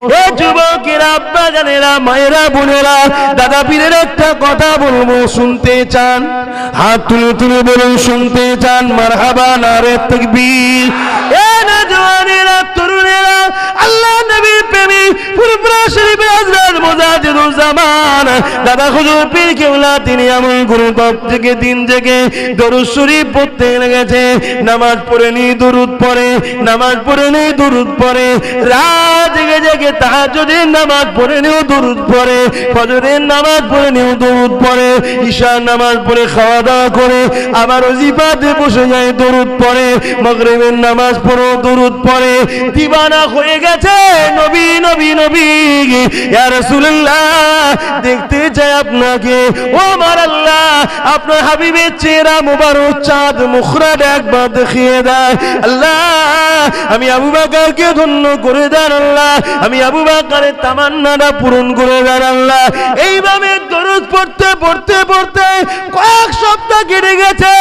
ও যুবকেরা, আব্বা জানেরা, মায়েরা, বোনেরা, দাদা পীরের একটা কথা বলবো, শুনতে চান? হাত তুলে তুলে বলুন শুনতে চান। মারহাবা, নারে তাকবীর। এ নওজওয়ানেরা, তরুণেরা, আল্লাহ নবীর প্রেমিক ফুরফুরা শরীফের হযরত মুজাদ্দিদুজ্জামান দাদা হুজুর পীর কেবলা তিনি এমন গুরু থেকে দিন থেকে দরুদ শরীফ পড়তে লেগেছে। নামাজ পড়ে নি দরুদ পড়ে, নামাজ পড়ে নি দরুদ পড়ে, রাত জেগে জেগে তাহাজ্জুদের নামাজ পড়ে নিও দরুদ পড়ে, ফজরের নামাজ পড়ে নিও দরুদ পড়ে, ঈশার নামাজ পড়ে খাওয়া দাওয়া করে আবার ওজিফাতে বসে যায় দরুদ পড়ে, মাগরিবের নামাজ পড়ো দরুদ পড়ে। দিবানা হয়ে গেছে নবী নবী নবী, ইয়া রাসূলুল্লাহ দেখতে চাই আপনাকে। ও আমার আল্লাহ, আপনার হাবিবের চেহারা মুবারক চাঁদ মুখরাট একবার দেখিয়ে দেয় আল্লাহ। আমি আবু বকরকে ধন্য করে দেন আল্লাহ, আমি আবু বকরের তামান্নাটা পূরণ করে দেন আল্লাহ। এইভাবে দরুদ পড়তে পড়তে পড়তে কয়েক সপ্তাহ কেটে গেছে,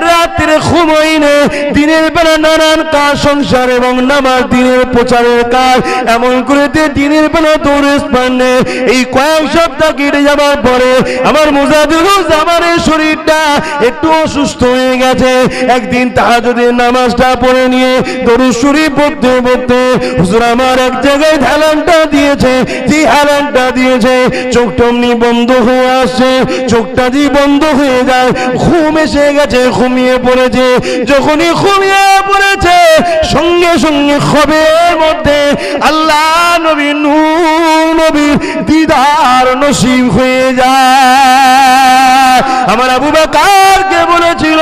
রাত্রে ঘুম হয়নি, দিনের বেলা নানান কাজ সংসার এবং নামাজ দিনের প্রচারের কাজ, এমন করে দিনের বেলা দৌড়ে পান্নে। এই কয়েক সপ্তাহ কেটে যাবার পরে আমার মুজাদ্দিদুজ্জামানের শরীরটা একটু অসুস্থ হয়ে গেছে। একদিন তাহাজ্জুদের নামাজটা পড়ে নিয়ে দরুদ শরীফ পড়তে পড়তে হুজুর আমার এক জায়গায় হেলানটা দিয়েছে, যে হেলানটা দিয়েছে চোখটা অমনি বন্ধ হয়ে আসছে, চোখটা যে বন্ধ হয়ে যায়, ঘুম এসে গেছে, ঘুমিয়ে পড়েছে। যখনই ঘুমিয়ে পড়েছে সঙ্গে সঙ্গে খবের মধ্যে আল্লাহ নবী নূর নবী দিদার নসিব হয়ে যায়। আমার আবু বকরকে বলেছিল,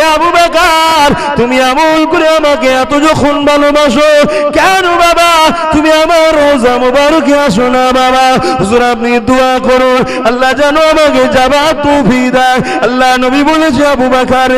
এ আবু বকর তুমি আমল করে আমাকে এত যখন ভালোবাসো, কেন বাবা তুমি আমার রোজা মুবারকে আসো না বাবা? হুজুর আপনি দোয়া করুন আল্লাহ যেন আমাকে যাবার তৌফিক দেয়। আল্লাহ নবী বলেছে আবু বকর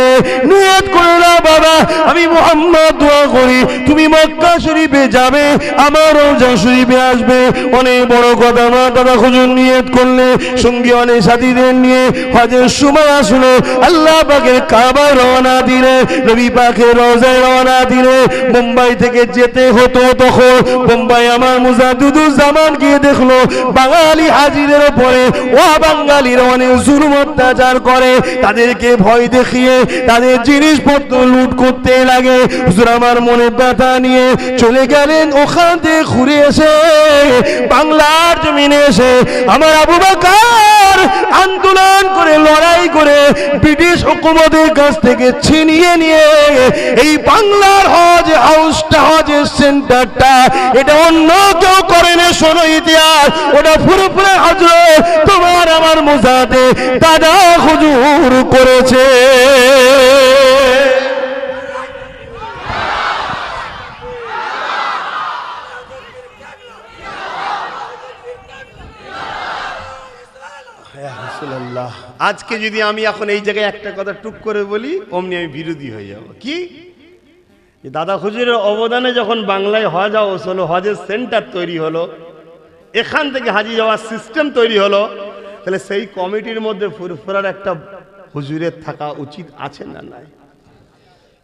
নিয়ত করো না বাবা, আমি মুহাম্মদ দোয়া করি তুমি মক্কা শরীফে যাবে, আমার রোজা শরীফে আসবে। অনেক বড় কথা না দাদা হুজুর নিয়ত করলে সঙ্গী অনেক সাথীদের নিয়ে হজের সময় আসলো, আল্লাহ পাকের কাবায় রওনা দিলে, নবী পাকের রওজায় রওনা দিলে। মুম্বাই থেকে যেতে হতো, তখন মুম্বাই আমার মুজাদ্দিদুজ্জামান গিয়ে দেখলো বাঙালি হাজিদের উপরে ও বাঙালিরা অনেক জুলুম অত্যাচার করে, তাদেরকে ভয় দেখিয়ে তাদের জিনিসপত্র লুট করতে লাগে। হুজুর আমার মনে ব্যথা নিয়ে চলে গেলেন, ওখান থেকে ঘুরে এসে বাংলার জমিনে এসে আমার আবু বকর আন্দোলন করে লড়াই করে ব্রিটিশ হুকুমতের কাছ থেকে ছিনিয়ে নিয়ে এই বাংলার হজ হাউসটা, হজের সেন্টারটা, এটা অন্য কেউ করে না, শোনো ইতিহাস, ওটা ফুরফুরা হযরত তোমার আমার মুজাদ্দিদ দাদা হুজুর করেছে। আজকে যদি আমি এখন এই জায়গায় একটা কথা টুক করে বলি, অমনি আমি বিরোধী হয়ে যাব। কি দাদা হুজুরের অবদানে যখন বাংলায় হজ হাউস হলো, হজের সেন্টার তৈরি হলো, এখান থেকে হাজি যাওয়ার সিস্টেম তৈরি হলো, তাহলে সেই কমিটির মধ্যে ফুরফুরার একটা হুজুরের থাকা উচিত আছে না নাই?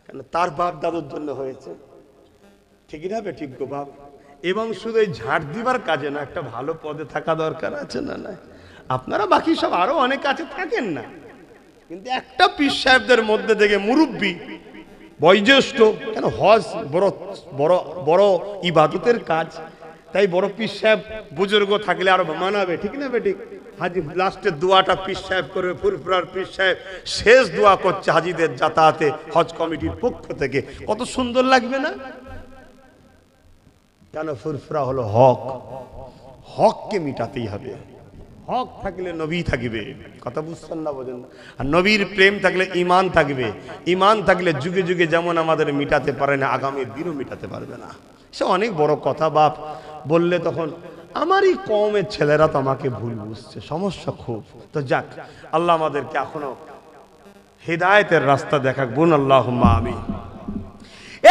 কেন তার বাপ দাদুর জন্য হয়েছে, ঠিক না বে ঠিক গো বাপ? এবং শুধু এই ঝাড় দিবার কাজে না, একটা ভালো পদে থাকা দরকার আছে না নাই? আপনারা বাকি সব আরো অনেক কাছে থাকেন না, কিন্তু একটা পীর সাহেবদের মধ্যে থেকে মুরব্বী বয়োজ্যেষ্ঠ, কেন হজ বড় বড় বড় ইবাদতের কাজ, তাই বড় পীর সাহেব বুজুর্গ থাকলে আরো মানাবে, ঠিক না বেঠিক? হাজি লাস্টের দোয়াটা পীর সাহেব করবে, ফুরফুরার পীর সাহেব শেষ দোয়া করছে হাজিদের যাতায়াতে হজ কমিটির পক্ষ থেকে, কত সুন্দর লাগবে না? কেন ফুরফুরা হলো হক, হককে মিটাতেই হবে। হক থাকলে নবী থাকবে, কথা বুঝছেন না, বোঝেন না? আর নবীর প্রেম থাকলে ঈমান থাকবে, ঈমান থাকলে যুগে যুগে যেমন আমাদের মিটাতে পারে না, আগামী দিনও মিটাতে পারবে না। সে অনেক বড় কথা বাপ বললে তখন আমারই কওমের ছেলেরা তো আমাকে ভুল বুঝছে, সমস্যা খুব। তো যাক, আল্লাহ আমাদেরকে এখনো হেদায়েতের রাস্তা দেখাক, বোন আল্লাহুম্মা আমিন।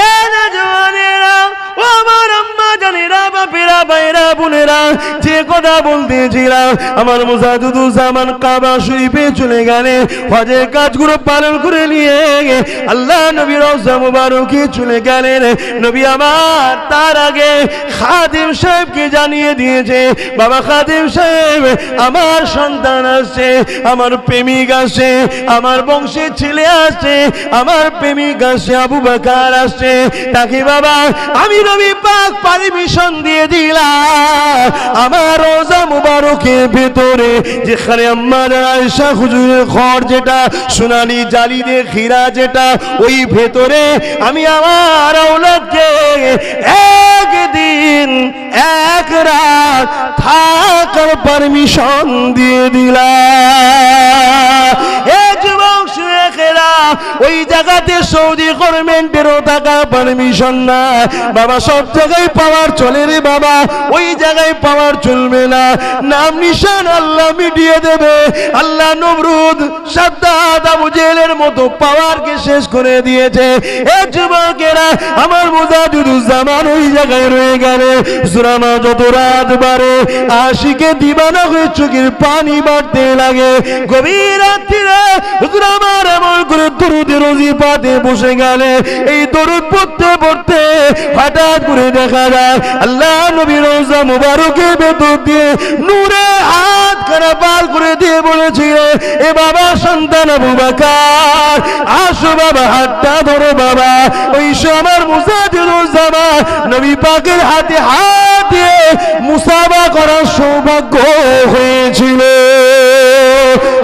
এ নওজওয়ানেরা, ও আমার আম্মা জানেরা বাপেরা বাইরা বোনেরা, যে কথা বলতেছিলাম, আমার মুজাহিদুজ্জামান কাবা শরীফে চলে গেলেন, হজের কাজগুলো পালন করে নিয়ে আল্লাহ নবী রওজা মুবারকে চলে গেলেন। নবী আমার তার আগে খাদিম সাহেবকে জানিয়ে দিয়েছে, বাবা খাদিম সাহেব, আমার সন্তান আসছে, আমার প্রেমিক আসছে, আমার বংশের ছেলে আসছে, আমার প্রেমিক আসছে, আবু বকর আসছে, তাকে বাবা আমি নবী পাক পারমিশন দিয়ে দিলাম আমার রওজা মুবারকের ভেতরে যেখানে আম্মার আয়েশা হুজুরের ঘর, যেটা সোনালী জালি দিয়ে ঘেরা, যেটা ওই ভেতরে আমি আমার আওলাদকে একদিন এক রাত থাকার পারমিশন দিয়ে দিলাম। ওই জায়গাতে সৌদি গভর্নমেন্টেরও টাকা পারমিশন না বাবা, সব জায়গায় পাওয়ার চলে রে বাবা, ওই জায়গায় পাওয়ার চলবে না, নাম নিশান আল্লাহ মিটিয়ে দেবে। আল্লাহ নমরুদ, সাদ্দাত, আবু জেহেলের মতো পাওয়ারকে শেষ করে দিয়েছে। এ যুবকেরা, আমার মুজাহিদুজ্জামান ওই জায়গায় রয়ে গেলে সুরামা যত রাত বাড়ে আশিকে দিবানা হয়ে চোখের পানি বাড়তে লাগে। গভীর রাত্রিরে হুজুর আমার এমন করে দরুদের ওজিফাতে বসে গেলে, এই দরুদ পড়তে পড়তে হঠাৎ করে দেখা যায় আল্লাহ নবী রওজা মুবারকের ভেতর দিয়ে নূরে হাত খানা পার করে দিয়ে বলেছিল, এ বাবা সন্তান আবু বকর, আসো বাবা, হাতটা ধরো বাবা। ওই আমার মুজাহিদুজ্জামান নবী পাকের হাতে হাত দিয়ে মুসাফা করার সৌভাগ্য হয়েছিল।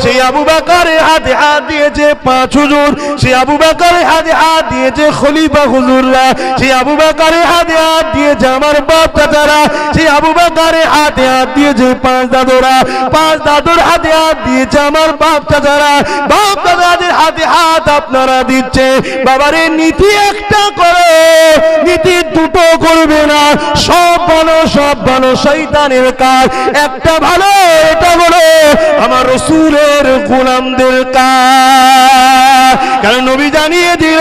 সেই আবু বকরের হাতে হাত দিয়েছে 5 হুজুর, সেই আবু বকরের হাতে হাত দিয়েছে খলিফা হুজুররা, সেই আবু বকরের হাতে হাত দিয়েছে আমার বাপ চাচারা, সেই আবু বকরের হাতে হাত দিয়েছে 5 দাদুরা, 5 দাদুর হাতে হাত দিয়েছে আমার বাপ চাচারা, বাপ দাদাদের হাতে হাত আপনারা দিচ্ছে। বাবারে নীতি একটা করে, নীতি দুটো করবে না, সব ভালো সব ভালো শয়তানের কাজ, একটা ভালো এটা বলো আমার রাসূলের গোলামদের কাজ। কারণ নবী জানিয়ে দিল,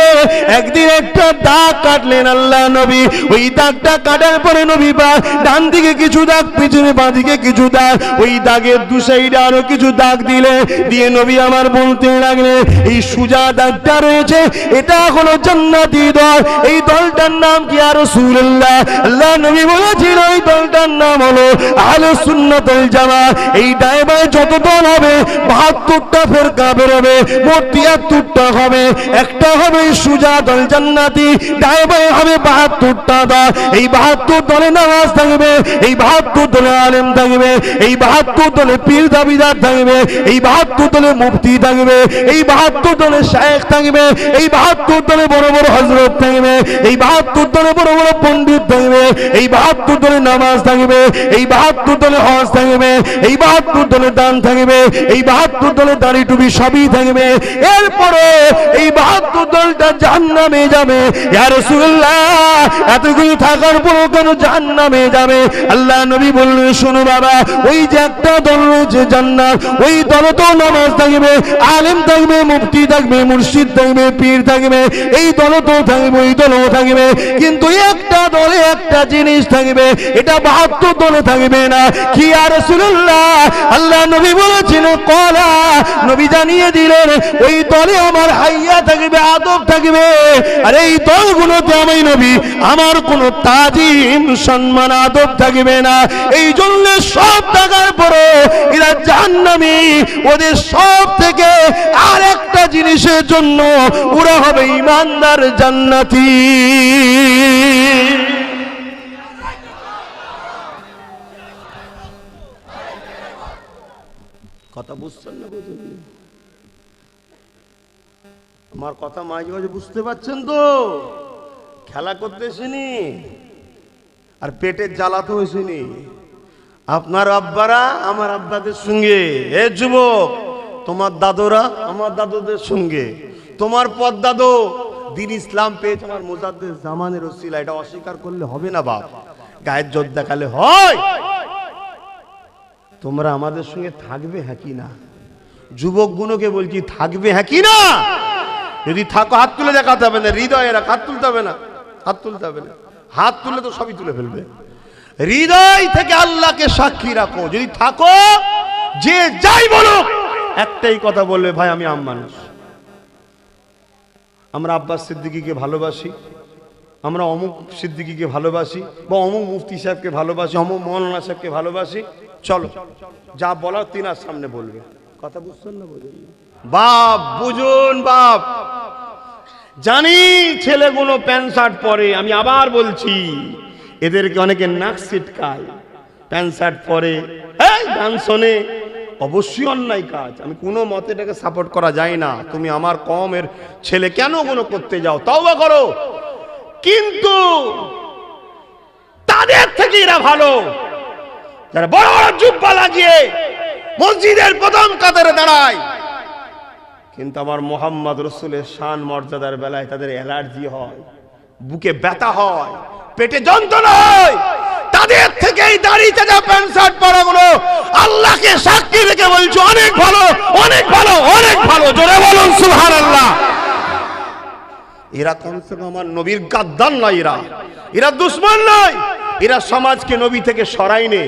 একদিন একটা দাগ কাটলেন আল্লাহ নবী, ওই দাগটা কাটার পরে নবী পাক ডান দিকে কিছু দাগ, পিছনে বাঁ দিকে কিছু দাগ, ওই দাগের দু সাইডে আরো কিছু দাগ দিলে দিয়ে নবী আমার বলতে লাগলেন, এই সুজা দাগটা রয়েছে এটা হলো জান্নাতি দল, এই দলটার নাম কি আর রাসূলুল্লাহ। আল্লাহ নবী বলেছিল এই দলটার নাম হলো আহলে সুন্নাত ওয়াল জামাত। এই ডায়ে বায়ে যত দল হবে 72টা ফেরকা বেরোবে, মোট 73টা হবে, একটা হবে সুজা দল জান্নাতি, ডায়ে বায়ে হবে 72টা দল। এই 72 দলে নামাজ থাকবে, এই 72 দলে আলেম থাকবে, এই 72 দলে পীর দাবিদার থাকবে, এই 72 দলে মুফতি থাকবে, এই 72 দলে শায়েখ থাকবে, এই 72 দলে বড় বড় হযরত থাকবে, এই 72 দলে বড় বড় পণ্ডিত থাকবে, এই 72 দলে নামাজ থাকবে, এই 72 দলে হজ থাকবে, এই 72 দলে দান থাকবে, এই 72 দলে দাড়ি টুপি সবই থাকবে। এরপরে এই 72 দলটা জাহান্নামে যাবে। ইয়া রাসূলুল্লাহ, এতগুলো থাকার পরও কেন জাহান্নামে যাবে? আল্লাহ নবী বললেন, শোনো বাবা, ওই যে একটা দল রয়েছে জান্নাত, ওই দলে তো নামাজ থাকবে, আলেম থাকবে, মুফতি থাকবে, মুর্শিদ থাকবে, পীর থাকবে, এই দলে তো থাকবে, ওই দলেও থাকবে, কিন্তু একটা দলে একটা জিনিস থাকবে, এটা 72 দলে থাকবে না। কি ইয়া রাসূলুল্লাহ? আল্লাহ নবী বলেছেন কলা, নবী জানিয়ে দিলেন ওই দলে আমার হাইয়া থাকবে, আদব থাকবে, আর এই দলগুলোতে আমি নবী আমার কোনো তাজিম সম্মান আদব থাকবে না। এই জন্য সব থাকার পরে এরা জাহান্নামী, ওদের সব থেকে আর একটা জিনিসের জন্য ওরা হবে ইমানদার জান্নাতি। কথা বুঝছেন না? আমার কথা মাঝে মাঝে বুঝতে পারছেন তো? খেলা করতে এসেনি আর পেটের জ্বালাতে হয়েছেনি। আপনার আব্বারা আমার আব্বাদের সঙ্গে, এ যুবক তোমার দাদুরা আমার দাদুদের সঙ্গে, তোমার পদ্দাদু দিন ইসলাম পেয়েছে আমার মুজাদ্দিদ জামানের ওসিলা, এটা অস্বীকার করলে হবে না বাপ, গায়ের জোর দেখালে হয়। তোমরা আমাদের সঙ্গে থাকবে হ্যাঁ কি না? যুবক গুলোকে বলছি থাকবে হ্যাঁ কি না? যদি থাকো হাত তুলে দেখাতে হবে না, হৃদয়ে রাখ, হাত তুলতে হবে না, হাত তুলতে হবে না। হাত তুলে তো সবই তুলে ফেলবে। হৃদয় থেকে আল্লাহকে সাক্ষী রাখো, যদি থাকো যে যাই বলো একটাই কথা বলবে, ভাই আমি আম মানুষ, আমরা আব্বাস সিদ্দিকীকে ভালোবাসি, আমরা অমুক সিদ্দিকীকে ভালোবাসি, বা অমুক মুফতি সাহেবকে ভালোবাসি, অমুক মৌলানা সাহেবকে ভালোবাসি, চলো যা বলার তিনার সামনে বলবে। কথা বুঝছেন না? বুঝুন বাপ, বুঝুন বাপ। জানি ছেলেগুলো প্যান্ট শার্ট পরে, আমি আবার বলছি এদেরকে অনেকে নাক ছিটকায়, প্যান্ট শার্ট পরে, গান শোনে, অবশ্যই অন্যায় কাজ, আমি কোনো মতে এটাকে সাপোর্ট করা যায় না। তুমি আমার কমের ছেলে কেন ওগুলো করতে যাও? তওবা করো। কিন্তু তাদের থেকে এরা ভালো যারা বড় বড় জুব্বা লাগিয়ে মসজিদের প্রথম কাতারে দাঁড়ায়, কিন্তু আমার মোহাম্মদ রসুলের শান মর্যাদার বেলায় তাদের অ্যালার্জি হয়, বুকে ব্যথা হয়, পেটে যন্ত্রণা হয়। তাদের থেকেই দাঁড়িয়ে যা প্যান্ট শার্ট পরাগুলো আল্লাহকে সাক্ষী রেখে বলছো অনেক ভালো, অনেক ভালো, অনেক ভালো। জোরে বলুন সুবহানাল্লাহ। এরা কমসে কম আমার নবীর গাদ্দার নয়, এরা দুশ্মন নয়, এরা সমাজকে নবী থেকে সরাইনে।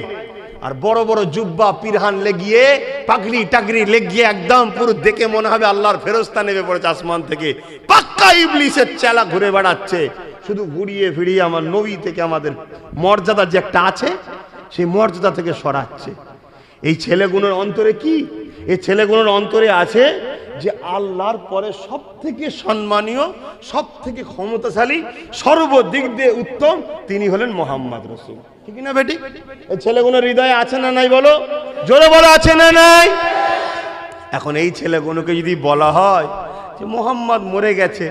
আর বড় বড় জুব্বা পিরহান লেগিয়ে, পাগড়ি টাগড়ি লেগিয়ে একদম পুরো দেখে মনে হবে আল্লাহর ফেরেশতা নেমে পড়েছে আসমান থেকে, পাক্কা ইবলিসের চেলা ঘুরে বেড়াচ্ছে, শুধু ঘুরিয়ে ফিরিয়ে আমার নবী থেকে আমাদের মর্যাদা যে একটা আছে সেই মর্যাদা থেকে সরাচ্ছে। এই ছেলেগুলোর অন্তরে কি? এই ছেলেগুলোর অন্তরে আছে যে আল্লাহর পরে সব থেকে সম্মানীয়, সব থেকে ক্ষমতাশালী, সর্বদিক দিয়ে উত্তম তিনি হলেন মোহাম্মদ রসুল। ঠিক না বেটি? এই ছেলেগুলোর হৃদয়ে আছে না নাই? বলো, জোরে বলো, আছে না নাই? এখন এই ছেলেগুলোকে যদি বলা হয় যে মোহাম্মদ মরে গেছে,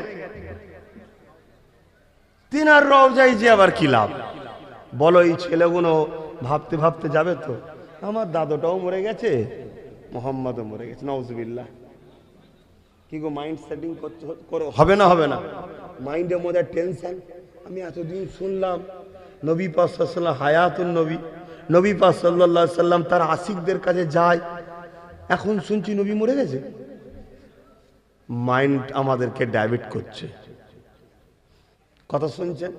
তিনার রওজায় যে আবার কি লাভ? বলো, এই ছেলেগুলো ভাবতে ভাবতে যাবে তো আমার দাদুটাও মরে গেছে, মোহাম্মদও মরে গেছে, নাউজুবিল্লাহ। কি গো, মাইন্ড সেটিং করতে হবে না? হবে না? মাইন্ডের মধ্যে টেনশন। আমি এতদিন শুনলাম নবী পাক সাল্লাল্লাহু আলাইহি ওয়াসাল্লাম হায়াতুন নবী, নবী পাক সাল্লাল্লাহু আলাইহি ওয়াসাল্লাম তার আশিকদের কাছে যায়, এখন শুনছি নবী মরে গেছে। মাইন্ড আমাদেরকে ডাইভার্ট করছে। কথা শুনছেন?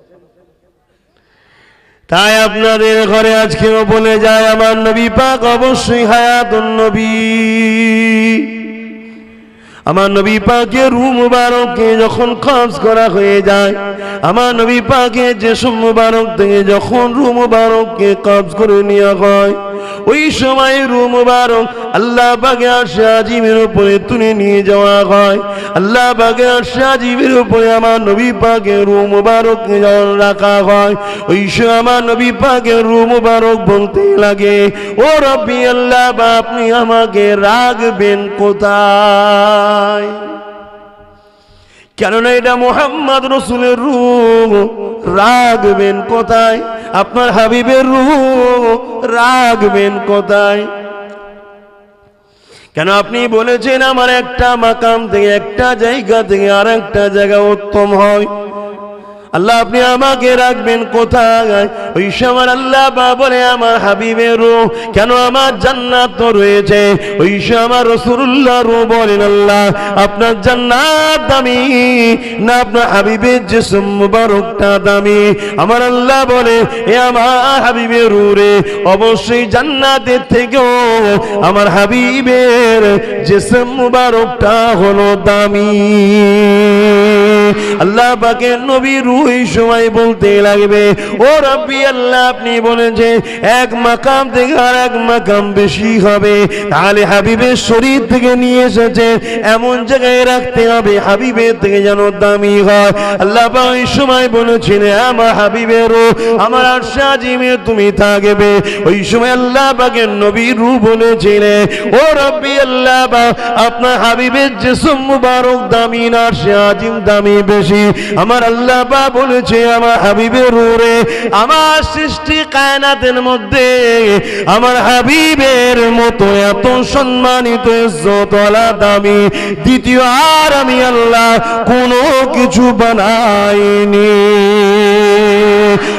তাই আপনাদের ঘরে আজকেও বলে যায় আমার নবী পাক অবশ্যই হায়াতুন নবী। আমার নবী পাকের রূহ মুবারককে যখন কবজ করা হয়ে যায়, আমার নবী পাকের জিসম মুবারক থেকে যখন রূহ মুবারককে কবজ করে নেওয়া হয়, ওই সময় রূহ মুবারক আল্লাহ পাকের আরশে আজিমের উপরে তুলে নিয়ে যাওয়া হয়। আল্লাহ পাকের আরশে আজিমের উপরে আমার নবী পাকের রূহ মুবারককে যখন রাখা হয়, ওই সময় আমার নবী পাকের রূহ মুবারক বলতে লাগে, ও রব্বি আল্লাহ, আপনি আমাকে রাখবেন কোথায়? কেননা এটা মোহাম্মদ রসুলের রূহ, রাখবেন কোথায়? আপনার হাবিবের রূহ রাখবেন কোথায়? কেন আপনি বলেছেন আমার একটা মাকাম থেকে, একটা জায়গা থেকে আর একটা জায়গা উত্তম হয়। আল্লাহ আপনি আমাকে রাখবেন কোথায়? ওই সময় আল্লাহ বলে আমার হাবিবের রূহ, কেন আমার জান্নাত তো রয়েছে। ওই সময় আমার রাসূলুল্লাহ রূহ বলেন, আল্লাহ আপনার জান্নাত দামি না আপনার হাবিবের জিসম মুবারকটা দামি? আমার আল্লাহ বলে, এ আমার হাবিবের রূহ রে, অবশ্যই জান্নাতের থেকেও আমার হাবিবের জিসম মুবারকটা হলো দামি। আল্লাহ পাকের নবী রূহ এই সময় বলতে লাগবে, ও রব্বি আল্লাহ, আপনি বলেছেন এক মাকাম থেকে আর এক মাকাম বেশি হবে, তাহলে হাবিবের শরীর থেকে নিয়ে এসেছে এমন জায়গায় রাখতে হবে হাবিবের থেকে যেন দামি হয়। আল্লাহ পাক এই সময় বলেছেন, আমার হাবিবের রূহ আমার আরশে আজিমে তুমি থাকবে। ওই সময় আল্লাহ পাকের নবী রূহ বলেছিলেন, ও রব্বি আল্লাহ, আপনার হাবিবের জিসম মুবারক দামি না আরশে আজিম দামি বেশি? আমার আল্লাহ পাক বলেছে, আমার হাবিবের রূহ রে, আমার সৃষ্টি কায়নাতের মধ্যে আমার হাবিবের মতো এত সম্মানিত ইজ্জতওয়ালা দামি দ্বিতীয় আর আমি আল্লাহ কোনো কিছু বানাইনি।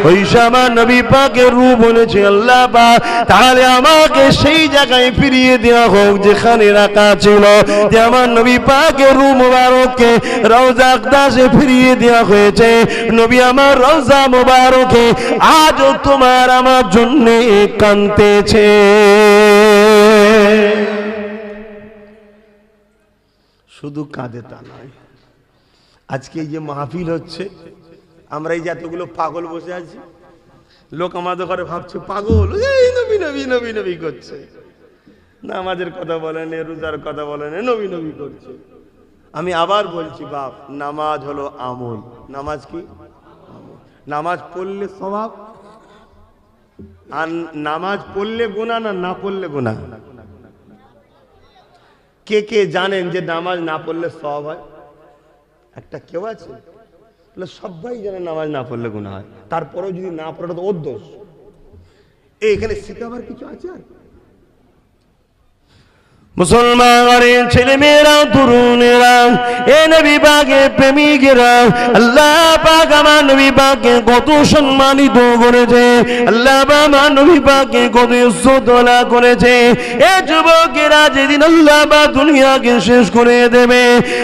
ওই আমার নবী পাকের রূহ বলেছে আল্লাহ পাক তাহলে আমাকে সেই জায়গায় ফিরিয়ে দেওয়া হোক যেখানে রাখা ছিল, যে আমার নবী পাকের রূহ মুবারককে রওজা আকদাসে ফিরিয়ে দেওয়া হয়েছে। নবী আমার রওজা মুবারকে আজও তোমার আমার জন্য কাঁদতেছে। শুধু কাঁদে তা নয়, আজকে এই যে মাহফিল হচ্ছে, আমরা এই যে এতগুলো পাগল বসে আছি, লোক আমাদের ঘরে ভাবছে পাগল, এই নবী নবী নবী নবী করছে, নামাজের কথা বলেন, রোজার কথা বলেন, নবী নবী করছে। আমি আবার বলছি বাপ, নামাজ হলো আমল। নামাজ কি? নামাজ পড়লে স্বভাব, আর নামাজ পড়লে গুনাহ না না পড়লে গুনাহ? কে কে জানেন যে নামাজ না পড়লে সওয়াব হয়? একটা কেউ আছে? সবাই জানে নামাজ না পড়লে গুনাহ হয়, তারপরেও যদি না পড়ে তো ওর দোষ। এখানে শেখাবার কিছু আছে? আর মুসলমানের ছেলে মেয়েরা, তরুণেরা, এ নবী পাকের প্রেমিকেরা, আল্লাহ পাক আমার নবী পাককে কত সম্মানিত করেছে, আল্লাহ পাক আমার নবী পাককে কত ইজ্জত করেছে। এ যুবকেরা, যেদিন আল্লাহ পাক দুনিয়াকে শেষ করে দেবে,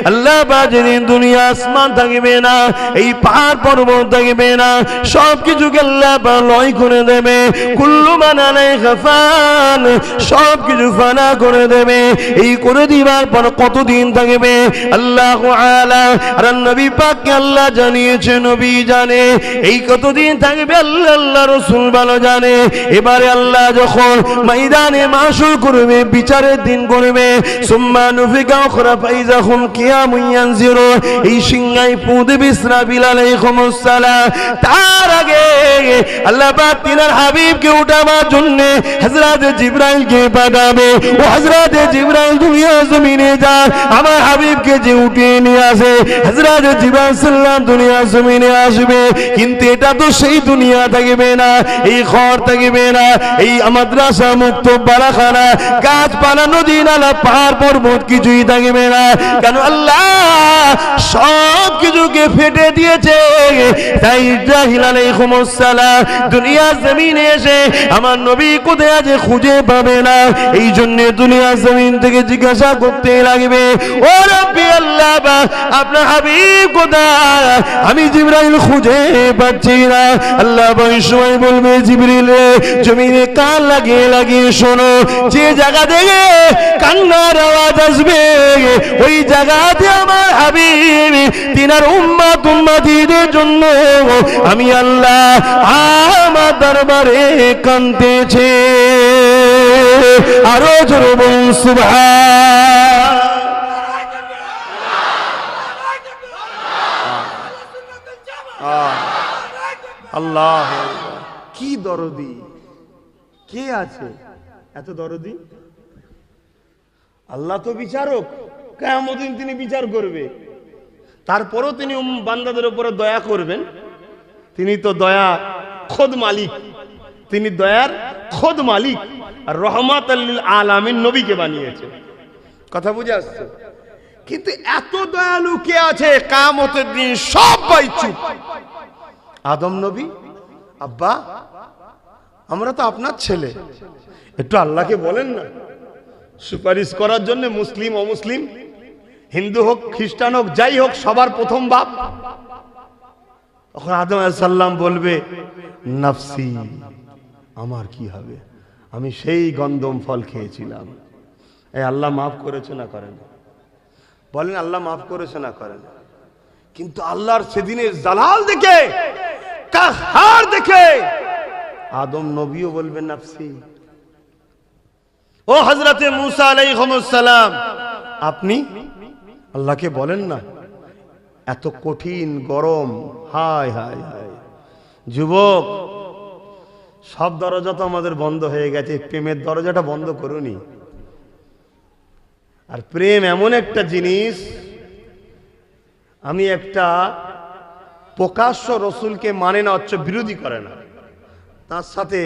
আল্লাহ পাক যেদিন দুনিয়া আসমান থাকবে না, এই পাহাড় পর্বত থাকবে না, সব কিছুকে আল্লাহ পাক লয় করে দেবে। কুল্লু মান আলাইহা ফান, সব কিছু ফানা করে দেবে। এই করে দিবার পর কতদিন থাকবে আল্লাহু আলা, আর নবী পাককে আল্লাহ জানিয়েছে, নবী জানে এই কতদিন থাকবে, আল্লাহ আল্লাহ রাসূল ভালো জানে। এবারে আল্লাহ যখন ময়দানে মাশর করবে, বিচারের দিন করবে, সুম্মা নুফিকা উখরা ফাইজা হুম কিয়ামুন ইয়ানজিরুন, এই সিংহায় ফু দেবে ইসরাফিল আলাইহিমুস সালাম। তার আগে আল্লাহ পাক তিনার হাবিবকে উঠাবার জন্য হযরত জিবরাইলকে পাঠাবে। ও হযরত জিবরাইল দুনিয়া জমিনে যায়, আমার হাবিবকে যে উঠিয়ে নিয়ে আসে, হযরত জিবরাইল সাল্লাম দুনিয়া জমিনে আসবে। কিন্তু এটা তো সেই দুনিয়া থাকবে না, এই ঘর থাকবে না, এই মাদ্রাসা মুক্ত বারাখানা, গাছপালা, নদী নালা, পাহাড় পর্বত কিছুই থাকবে না। কেন? আল্লাহ সব কিছুকে ফেটে দিয়েছে। তাই ইসরাফিল আলাইহিমুস সালাম দুনিয়া জমিনে এসে আমার নবী কোথায় আছে খুঁজে পাবে না। এই জন্য দুনিয়া জমিন থেকে জিজ্ঞাসা করতে লাগবে, ও রব্বি আল্লাহ, আপনার হাবিব কোথায়? আমি জিবরাইল খুঁজে পাচ্ছি না। আল্লাহ ওই সময় বলবে, জিবরিল রে, জমিনে কান লাগিয়ে লাগিয়ে শোনো, যে জায়গা থেকে কান্নার আওয়াজ আসবে, ওই জায়গাতে আমার হাবিব তিনার উম্মত উম্মতীদের জন্য আমি আল্লাহ আমার দরবারে কাঁদতেছে। আরো জোরে বলুন সুবহান আল্লাহ। কি দরদি, কে আছে এত দরদি? আল্লাহ তো বিচারক, কিয়ামত দিন তিনি বিচার করবে, তারপরও তিনি বান্দাদের উপরে দয়া করবেন। তিনি তো দয়া খোদ মালিক, তিনি দয়ার খোদ মালিক। আর রহমাতাল লিল আলামিন নবীকে বানিয়েছে। কথা বুঝে আসছে? কিন্তু এত দয়ালু কে আছে? কিয়ামতের দিন সবাই চুপ। আদম নবী, আব্বা আমরা তো আপনার ছেলে, একটু আল্লাহকে বলেন না সুপারিশ করার জন্য। মুসলিম অমুসলিম, হিন্দু হোক খ্রিস্টান হোক, যাই হোক, সবার প্রথম বাপ। তখন আদম আলাইহিস সালাম বলবে, নাফসি, আমার কি হবে, আমি সেই গন্ধম ফল খেয়েছিলাম। এই আল্লাহ মাফ করেছে না করেন? বলেন আল্লাহ মাফ করেছে না করেন? কিন্তু আল্লাহর সেদিনের জালাল দেখে, কাহার দেখে, আদম নবীও বলবেন নাফসি। ও হযরতে মুসা আলাইহিস সালাম, আপনি আল্লাহকে বলেন না, এত কঠিন গরম, হায় হায় হায়। যুবক, সব দরজা তো আমাদের বন্ধ হয়ে গেছে, প্রেমের দরজাটা বন্ধ করুনি। আর প্রেম এমন একটা জিনিস, আমি একটা প্রকাশ্য রসুলকে মানে না, হচ্ছে বিরোধী করে না, তার সাথে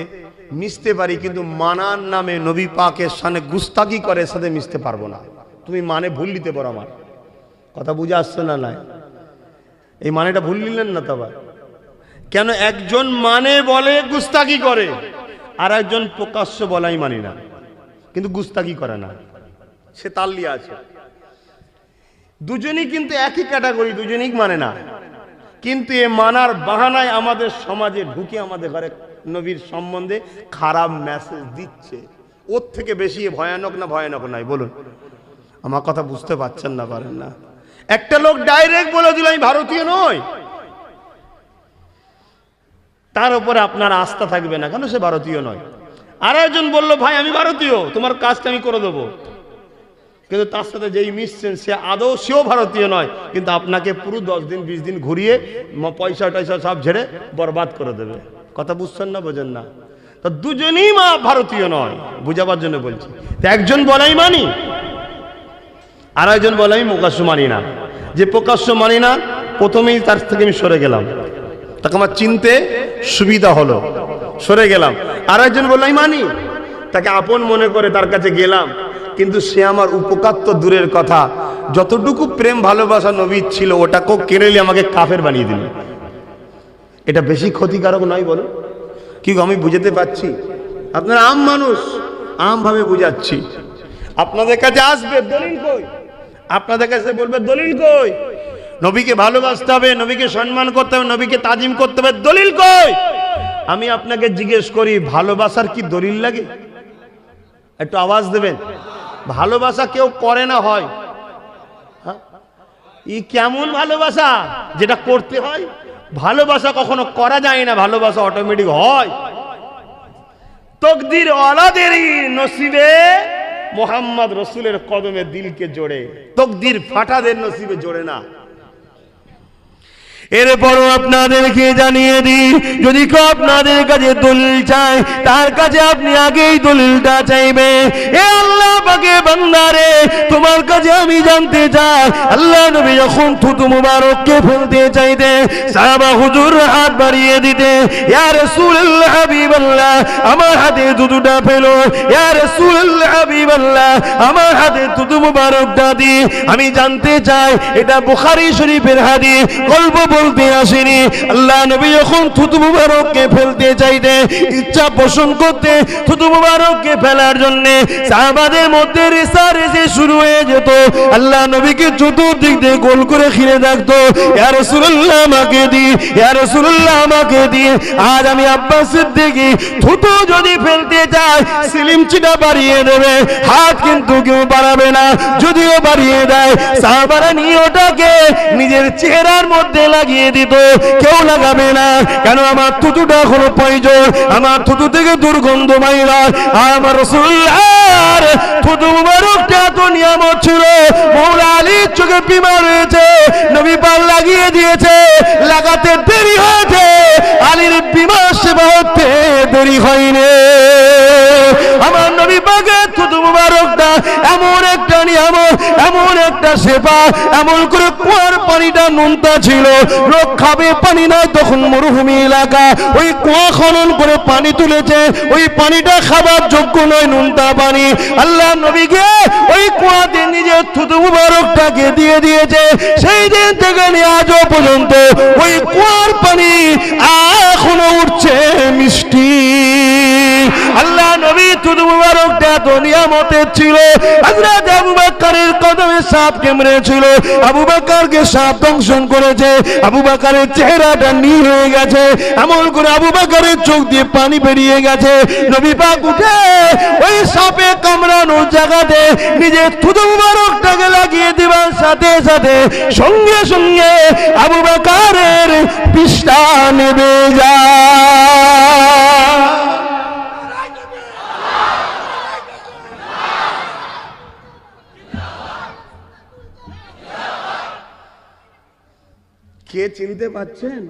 মিশতে পারি, কিন্তু মানার নামে নবী পাকের সামনে গুস্তাকি করে সাথে মিশতে পারবো না। তুমি মানে ভুল নিতে পারো, আমার কথা বুঝে আসছে না? নাই এই মানেটা ভুল নিলেন না তো? আবার কেন একজন মানে বলে গুস্তাকি করে, আর একজন প্রকাশ্য বলাই মানি না, কিন্তু গুস্তাকি করে না, সে তাল্লিয়া আছে। দুজনই কিন্তু একই ক্যাটাগরি, দুজনই মানে না, কিন্তু এ মানার বাহানায় আমাদের সমাজে ঢুকে আমাদের ঘরে নবীর সম্বন্ধে খারাপ মেসেজ দিচ্ছে। ওর থেকে বেশি ভয়ানক না ভয়ানক নয়? বলুন, আমার কথা বুঝতে পারছেন না, পারেন না? একটা লোক ডাইরেক্ট বলে দিল আমি ভারতীয় নই, তার উপরে আপনার আস্থা থাকবে না, কেন সে ভারতীয় নয়। আর একজন বলল ভাই আমি ভারতীয়, তোমার কাজটা আমি করে দেবো, কিন্তু তার সাথে যেই মিশছেন সে আদৌ সেও ভারতীয় নয়, কিন্তু আপনাকে পুরো 10 দিন 20 দিন ঘুরিয়ে পয়সা টয়সা সব ঝেড়ে বরবাদ করে দেবে। কথা বুঝছেন না, বোঝেন না? তো দুজনই ভারতীয় নয়, বুঝাবার জন্য বলছি। তো একজন বলাই মানি, আর একজন বলে আমি প্রকাশ্য মানি না। যে প্রকাশ্য মানি না, প্রথমেই তার থেকে আমি সরে গেলাম, তাকে আমার চিনতে সুবিধা হলো, সরে গেলাম। আর একজন বলে আমি মানি, তাকে আপন মনে করে তার কাছে গেলাম, কিন্তু সে আমার উপকার তো দূরের কথা, যতটুকু প্রেম ভালোবাসা নবীর ছিল ওটাকেও কেড়ে নিয়ে আমাকে কাফের বানিয়ে দিল। এটা বেশি ক্ষতিকারক নয় বলো? কি আমি বুঝাতে পারছি? আপনারা আম মানুষ, আম ভাবে বুঝাচ্ছি। আপনাদের কাছে আসবে দলিল কই, আপনাদের কাছে বলবে দলিল কই, নবীকে ভালোবাসতে হবে, নবীকে সম্মান করতে হবে, নবীকে তাজিম করতে হবে, দলিল কই? আমি আপনাকে জিজ্ঞেস করি, ভালোবাসার কি দলিল লাগে? একটু আওয়াজ দেবেন। ভালোবাসা কেউ করে না হয়, ই কেমন ভালোবাসা যেটা করতে হয়? ভালোবাসা কখনো করা যায় না, ভালোবাসা অটোমেটিক হয়। তকদির ওয়ালাদেরই নসিবে মোহাম্মদ রসুলের কদমে দিলকে জোড়ে, তকদির ফাটাদের নসিবে জোড়ে না। এরপরও আপনাদেরকে জানিয়ে দিই, যদি কেউ আপনাদের কাছে দলিল চায়, তার কাছে আপনি আগেই দলিলটা চাইবে। এ আল্লাহ পাকের বান্দারে, তোমার কাছে আমি জানতে চাই, আল্লাহ নবী যখন থুতু মুবারককে ফেলতে চাইতে, সাহাবা হুজুর হাত বাড়িয়ে দিতে, ইয়া রাসূলুল্লাহ হাবিবাল্লাহ আমার হাতে থুতুটা ফেলো, ইয়া রাসূলুল্লাহ হাবিবাল্লাহ আমার হাতে থুতু মুবারকটা দি। আমি জানতে চাই, এটা বুখারী শরীফের হাদিস, গল্প বলতে আসেনি। আল্লাহ নবী যখন থুতু মুবারককে ফেলতে চাইতে, ইচ্ছা পোষণ করতে থুতু মুবারককে ফেলার জন্য সাহাবাদের মধ্যে রেষারেষি শুরু হয়ে যেত। আল্লাহ নবীকে চতুর্দিক দিয়ে গোল করে ঘিরে থাকতো, ইয়া রাসূলুল্লাহ আমাকে দি, ইয়া রাসূলুল্লাহ আমাকে দি। আজ আমি আব্বাস সিদ্দিকী থুতু যদি ফেলতে চাই, সিলিমচিটা বাড়িয়ে দেবে, হাত কিন্তু কেউ বাড়াবে না, যদিও বাড়িয়ে দেয় সাহাবারা নিয়ে ওটাকে নিজের চেহারার মধ্যে লাগিয়ে দিত, কেউ লাগাবে না। কেন? আমার থুতুটা কোনো প্রয়োজন, আমার থুতু থেকে দুর্গন্ধ বাইরা। আমার রাসূলুল্লাহর থুতু মুবারকটা তো নিয়ামত ছিল, মওলা আলীর চোখে বিমার হয়েছে, নবী পাক লাগিয়ে দিয়েছে, লাগাতে দেরি হয়েছে, আলীর বিমার সেবা হতে দেরি হয়নি। আমার নবী পাকের থুতু মুবারকটা এমন একটা নিয়ামত, এমন একটা সেবা, এমন করে কুয়ার পানিটা নুনতা ছিল, লোক খাবে পানি নাই, তখন মরুভূমি এলাকা, ওই কুয়া খনন করে পানি তুলেছে, ওই পানিটা খাবার যোগ্য নয়, নুনতা পানি। আল্লাহ নবীকে ওই কুয়াতে নিজের থুতু মুবারকটাকে দিয়ে দিয়েছে, সেই দিন থেকে নিয়ে আজও পর্যন্ত ওই কুয়ার পানি এখনো উঠছে মিষ্টি। আল্লাহ নবী থুতু মুবারকটা তো নিয়ামতের ছিল। হযরত আবু বকরের কদমে সাপ কামড়েছিল, আবু বকরকে সাপ দংশন করেছে, আবু বকরের চেহারাটা নীল হয়ে গেছে, এমন করে আবু বকরের চোখ দিয়ে পানি বেরিয়ে গেছে। নবী পাক উঠে ওই সাপে কামড়ানোর জায়গাতে নিজের থুতু মুবারকটাকে লাগিয়ে দেবার সাথে সাথে সঙ্গে সঙ্গে আবু বকরের পৃষ্ঠা নেমে যায়। কে চিনতে পাচ্ছেন?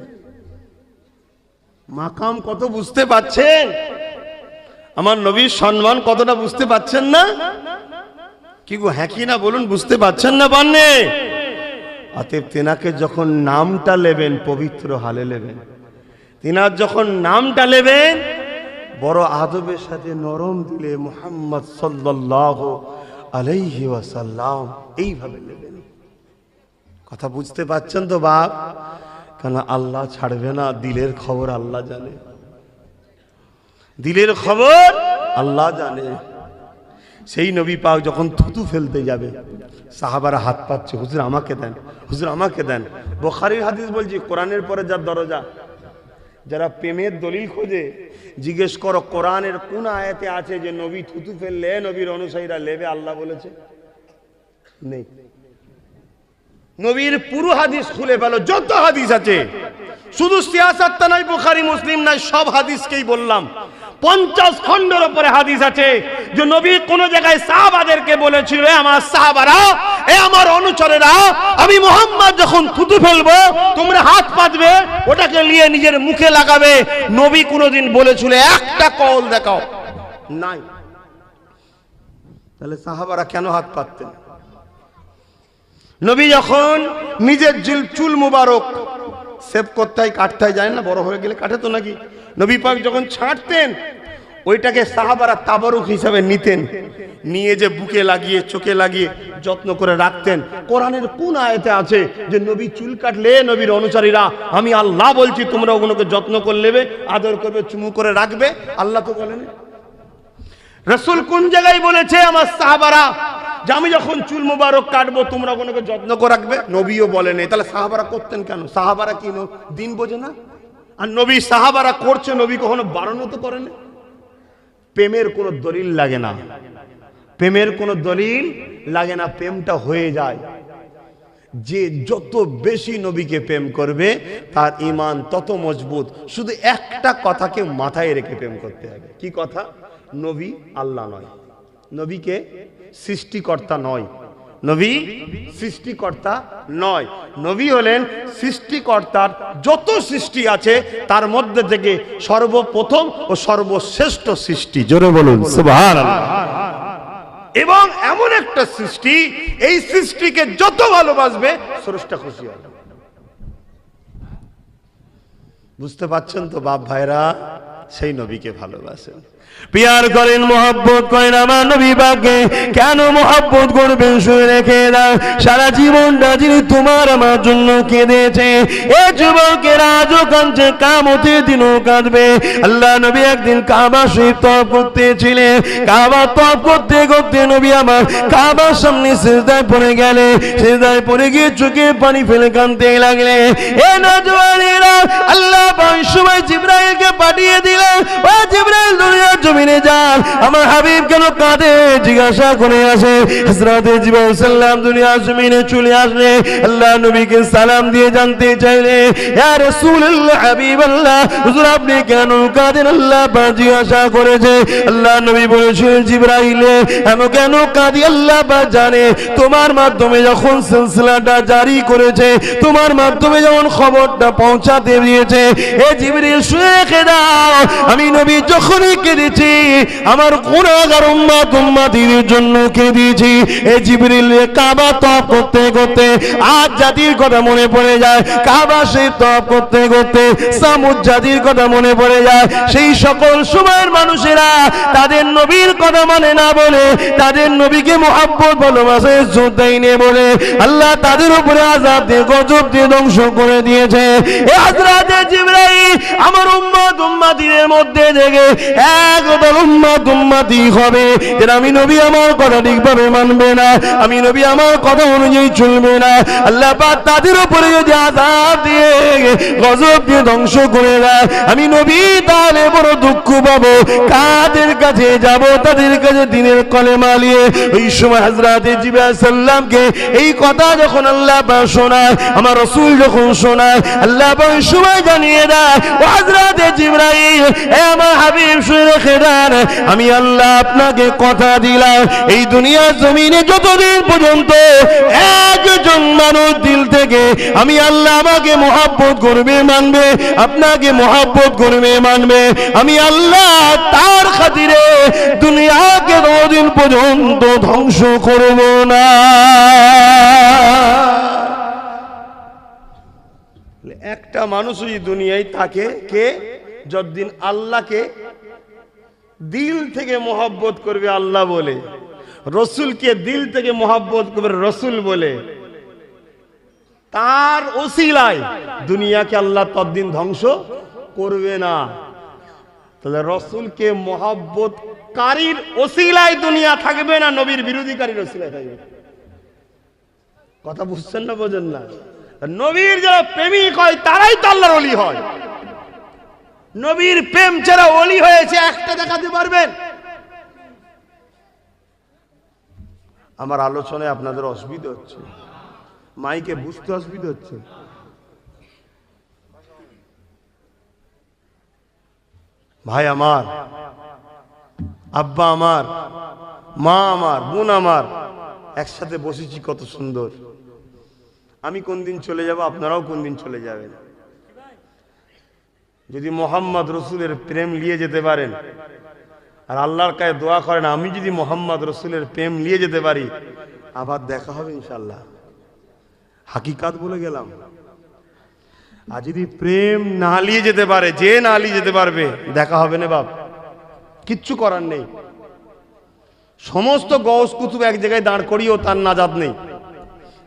মাকাম কত বুঝতে পাচ্ছেন? আমার নবীর সম্মান কতটা বুঝতে পাচ্ছেন না? কি গো, হ্যাঁ কি না বলুন, বুঝতে পাচ্ছেন না? বান্নে অতএব তেনাকে যখন নামটা নেবেন, পবিত্র হালে নেবেন। তেনার যখন নামটা নেবেন, বড় আদবের সাথে নরম দিলে মুহাম্মদ সাল্লাল্লাহু আলাইহি ওয়াসাল্লাম এইভাবে নেবেন। কথা বুঝতে পাচ্ছেন তো বাপ? কেন আল্লাহ ছাড়বে না, দিলের খবর আল্লাহ জানে, দিলের খবর আল্লাহ জানে। সেই নবী পাক যখন থুতু ফেলতে যাবে, সাহাবারা হাত পাচ্ছে, হুজুর আমাকে দেন, হুজুর আমাকে দেন। বুখারীর হাদিস বলছি, কোরআনের পরে যার দরজা, যারা প্রেমের দলিল খোঁজে জিজ্ঞেস করো কোরআনের কোন আয়াতে আছে যে নবী থুতু ফেললে নবীর অনুসারীরা লেবে, আল্লাহ বলেছে? নেই। নবীর পুরো হাদিস খুলে ফেলো, যত হাদিস আছে, শুধু সিয়াসাতটা নয়, বুখারী মুসলিম নয়, সব হাদিসকেই বললাম। 50 খণ্ডের উপরে হাদিস আছে যে নবী কোন জায়গায় সাহাবাদেরকে বলেছিল, আমার সাহাবারা, এ আমার অনুচরেরা, আমি মুহাম্মদ যখন থুতু ফেলবো তোমরা হাত পাতবে, ওটাকে নিয়ে নিজের মুখে লাগাবে। নবী কোনদিন বলেছিল? একটা কল দেখাও, নাই। তাহলে সাহাবারা কেন হাত পাততেন? নবী যখন নিজের চুল মুবারক সেভ করতে হয়, কাটতে হয়, যায় না, বড় হয়ে গেলে কাটে তো নাকি? নবী পাক যখন ছাঁটতেন, ওইটাকে সাহাবারা তাবারুক হিসাবে নিতেন, নিয়ে যে বুকে লাগিয়ে চোখে লাগিয়ে যত্ন করে রাখতেন। কোরআনের কোন আয়াতে আছে যে নবী চুল কাটলে নবীর অনুসারীরা, আমি আল্লাহ বলছি, তোমরা ওগুলোকে যত্ন করে নেবে, আদর করবে, চুমু করে রাখবে? আল্লাহ তো বলেন। রাসূল কোন জায়গায় বলেছে আমার সাহাবারা যে আমি যখন চুল মুবারক কাটবো তোমরা ওগুলোকে যত্ন করে রাখবে? নবীও বলেন। তাহলে সাহাবারা করতেন কেন? সাহাবারা কি দিন বোঝে না? আর নবী সাহাবারা করছে, নবী কখনো বারণ তো করেন। প্রেমের কোনো দলিল লাগে না, প্রেমের কোনো দলিল লাগে না, প্রেমটা হয়ে যায়। যে যত বেশি নবীকে প্রেম করবে তার ঈমান তত মজবুত। শুধু একটা কথাকে মাথায় রেখে প্রেম করতে হবে। কি কথা? নবী আল্লাহ নয়, নবীকে সৃষ্টিকর্তা নয়, নবী সৃষ্টিকর্তা নয়। নবী হলেন সৃষ্টিকর্তার যত সৃষ্টি আছে তার মধ্যে থেকে সর্বপ্রথম ও সর্বশ্রেষ্ঠ সৃষ্টি। জোরে বলুন সুবহানাল্লাহ। এবং এমন একটা সৃষ্টি, এই সৃষ্টিকে যত ভালোবাসবে স্রষ্টা খুশি হবে। বুঝতে পারছেন তো বাপ ভাইরা? সেই নবীকে ভালোবাসেন, প্যার করেন, মোহাব্বত করেন আমার নবী পাককে। কেন মোহাব্বত করবেন শুনে রেখে দাও। সারা জীবনটা যিনি তোমার আমার জন্য কেঁদেছে, এ যুবকেরা আজও কাঁদছে, কিয়ামতের দিনও কাঁদবে। আল্লাহ নবী একদিন কাবা শরীফ তওয়াফ করতেছিলেন। কাবা তওয়াফ করতে করতে নবী আমার কাবার সামনে সিজদায় পড়ে গেলে, সিজদায় পড়ে গিয়ে চোখে পানি ফেলে কাঁদতে লাগলে। এ নওজওয়ানেরা, আল্লাহ পাক সময় জিবরাইলকে পাঠিয়ে দিলেন, ও জিবরাইল দুনিয়ার জমিনে যান, আমার হাবিব কেন কাঁদে জিজ্ঞাসা করে আসে। হযরত জিবরাইল সাল্লাম দুনিয়ার জমিনে চলে আসলে আল্লাহ নবীকে সালাম দিয়ে জানতে চাইলে, ইয়া রাসূলুল্লাহ, হাবিবাল্লাহ, হুজুর আপনি কেন কাঁদেন? আল্লাহ পাক জিজ্ঞাসা করেছে। আল্লাহ নবী বলেছিলেন, জিবরাইল আমি কেন কাঁদি আল্লাহ পাক জানে। তোমার মাধ্যমে যখন সিলসিলাটা জারি করেছে, তোমার মাধ্যমে যখন খবরটা পৌঁছাতে দিয়েছে, এ জিবরিল শুনে রেখে দাও, আমি নবী যখনই কেঁদেছি আমার গুনাহগার উম্মত উম্মতির জন্য কেঁদেছি। এ জিবরিল কাবা তওয়াফ করতে করতে আদ জাতির কথা মনে পড়ে যায়, কাবা শরীফ তওয়াফ করতে করতে সামুদ জাতির কথা মনে পড়ে যায়। সেই সকল সময়ের মানুষেরা তাদের নবীর কথা মানে না বলে, তাদের নবীকে মুহাব্বত ভালোবাসে শ্রদ্ধাই নেই বলে আল্লাহ তাদের উপরে আযাব দিয়ে গজব দিয়ে ধ্বংস করে দিয়েছে। এ হযরত জিবরাইল আমার উম্মত উম্মতিদের মধ্যে থেকে একদল উম্মত উম্মতি হবে যারা আমি নবী আমার কথা ঠিকভাবে মানবে না, আমি নবী আমার কথা অনুযায়ী চলবে না। আল্লাহ পাক তাদের উপরে যদি আযাব দিয়ে গজব দিয়ে ধ্বংস করে দেয়, আমি নবী তাহলে বড় দুঃখ পাবো। কাদের কাছে যাব? তাদের কাছে দিনের কলেমা নিয়ে। ওই সময় হযরত জিবরাইল সাল্লামকে এই কথা যখন আল্লাহ পাক শোনায়, আমার রাসূল যখন শোনায়, আল্লাহ পাক সময় জানিয়ে দেয়, ও হযরত জিবরাইল, এ আমার হাবিব শুনে রেখে দেন, আমি আল্লাহ আপনাকে কথা দিলাম, এই দুনিয়ার জমিনে যতদিন পর্যন্ত একজন মানুষ দিল থেকে আমি আল্লাহ আমাকে মুহাব্বত করবে মানবে, আপনাকে মুহাব্বত করবে মানবে, আমি আল্লাহ তার খাতিরে দুনিয়াকে ততদিন পর্যন্ত ধ্বংস করব না। একটা মানুষই দুনিয়ায় থাকে কে যতদিন আল্লাহকে দিল থেকে মোহাব্বত করবে আল্লাহ বলে, রসুলকে দিল থেকে মোহাব্বত করবে রসুল বলে, তার ওসিলায় দুনিয়াকে আল্লাহ তদ্দিন ধ্বংস করবে না। তাহলে রসুলকে মহব্বতকারীর ওসিলায় দুনিয়া থাকবে না, নবীর বিরোধীকারীর ওসিলায় থাকবে। কথা বুঝছেন না, বোঝেন না? নবীর যারা প্রেমিক হয় তারাই তো আল্লাহর ওলি হয়। নবীর প্রেম ছাড়া ওলি হয়েছে একটা দেখাতে পারবেন? আমার আলোচনায় আপনাদের অসুবিধা হচ্ছে, মাইকে বুঝতে অসুবিধা হচ্ছে? ভাই আমার, আব্বা আমার, মা আমার, বোন আমার, একসাথে বসেছি, কত সুন্দর। আমি কোন দিন চলে যাব, আপনারাও কোন দিন চলে যাবেন। যদি মোহাম্মদ রসুলের প্রেম নিয়ে যেতে পারেন আর আল্লাহর কাছে দোয়া করেন, আমি যদি মোহাম্মদ রসুলের প্রেম নিয়ে যেতে পারি, আবার দেখা হবে ইনশাল্লাহ। হাকিকাত বলে গেলাম। আর যদি প্রেম না নিয়ে যেতে পারে, যে না নিয়ে যেতে পারবে, দেখা হবে না বাপ, কিচ্ছু করার নেই। সমস্ত গৌস কুতুব এক জায়গায় দাঁড় করিয়েও তার নাজাত নেই।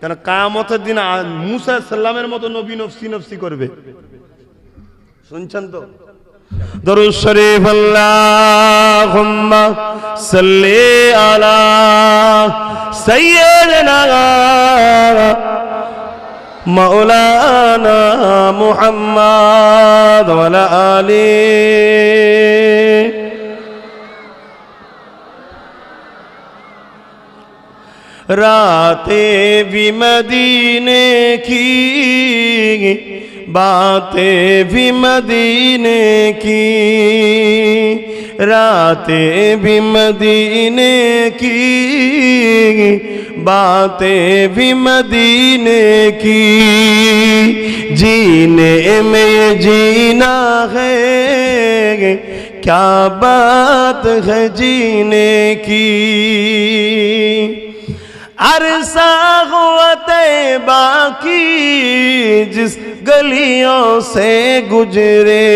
কেন কিয়ামতের দিন মুসা সাল্লামের মতো নবী নফসি নফসি করবে। শুনছেন তো? দরুদ শরীফ আল্লাহুম্মা সাল্লি আলা সাইয়্যিদিনা মাওলানা মুহাম্মদ ওয়া আলা আলিহি। रातें भी मदीने की, बातें भी मदीने की, रातें भी मदीने की, बातें भी मदीने की, जीने में जीना है, क्या बात है जीने की। अरसा हुआ तैबा की जिस गलियों से गुजरे,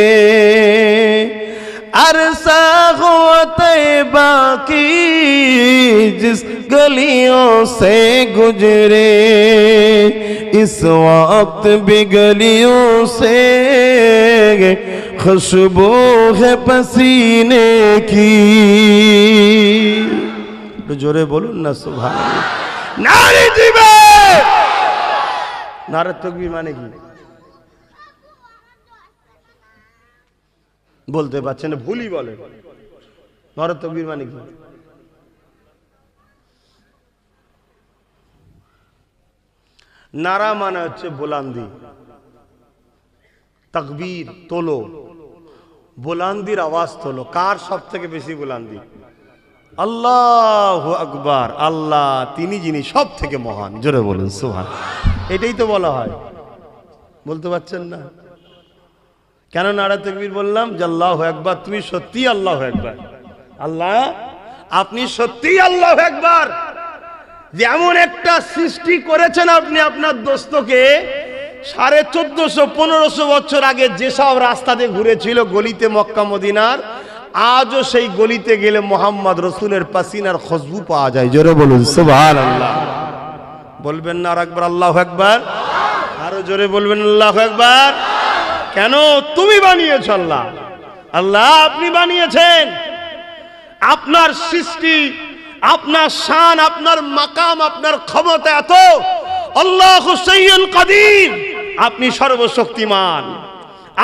अरसा हुआ तैबा की जिस गलियों से गुजरे, इस वक्त भी गलियों से खुशबू है पसीने की। तो जोरे बोलूं ना सुभान अल्लाह। नारे जीवे, नारे तकबीर माने की বলতে পারছেন না, ভুলই বলে। নারে তকবীর মানে কি? নারা মানে হচ্ছে বুলন্দি, তকবীর তোলো, বুলন্দির আওয়াজ তোলো। কার সব থেকে বেশি বুলন্দি? আল্লাহু আকবার, আল্লাহ তিনি যিনি সব থেকে মহান। জোরে বলুন সুবহান। এটাই তো বলা হয়, বলতে পারছেন না? কেন নারা তাকবীর বললাম? যে আল্লাহু আকবার, তুমি সত্যি আল্লাহু আকবার। আল্লাহ আপনি সত্যি আল্লাহু আকবার। যেমন একটা সৃষ্টি করেছেন আপনি আপনার দোস্তকে 1450-1500 বছর আগে যেসব রাস্তা দিয়ে ঘুরেছিল গলিতে মক্কা মদিনার, আজও সেই গলিতে গেলে মোহাম্মদ রসুলের পাসিনার খুশবু পাওয়া যায়। জোরে বলুন সুবহানাল্লাহ। বলবেন না আর একবার আল্লাহু আকবার? আরো জোরে বলবেন আল্লাহু আকবার। কেন? তুমি বানিয়েছ আল্লাহ, আল্লাহ আপনি বানিয়েছেন। আপনার সৃষ্টি, আপনার শান, আপনার মাকাম, আপনার ক্ষমতা এত। আল্লাহু সাইয়্যুন কাদির, আপনি সর্বশক্তিমান।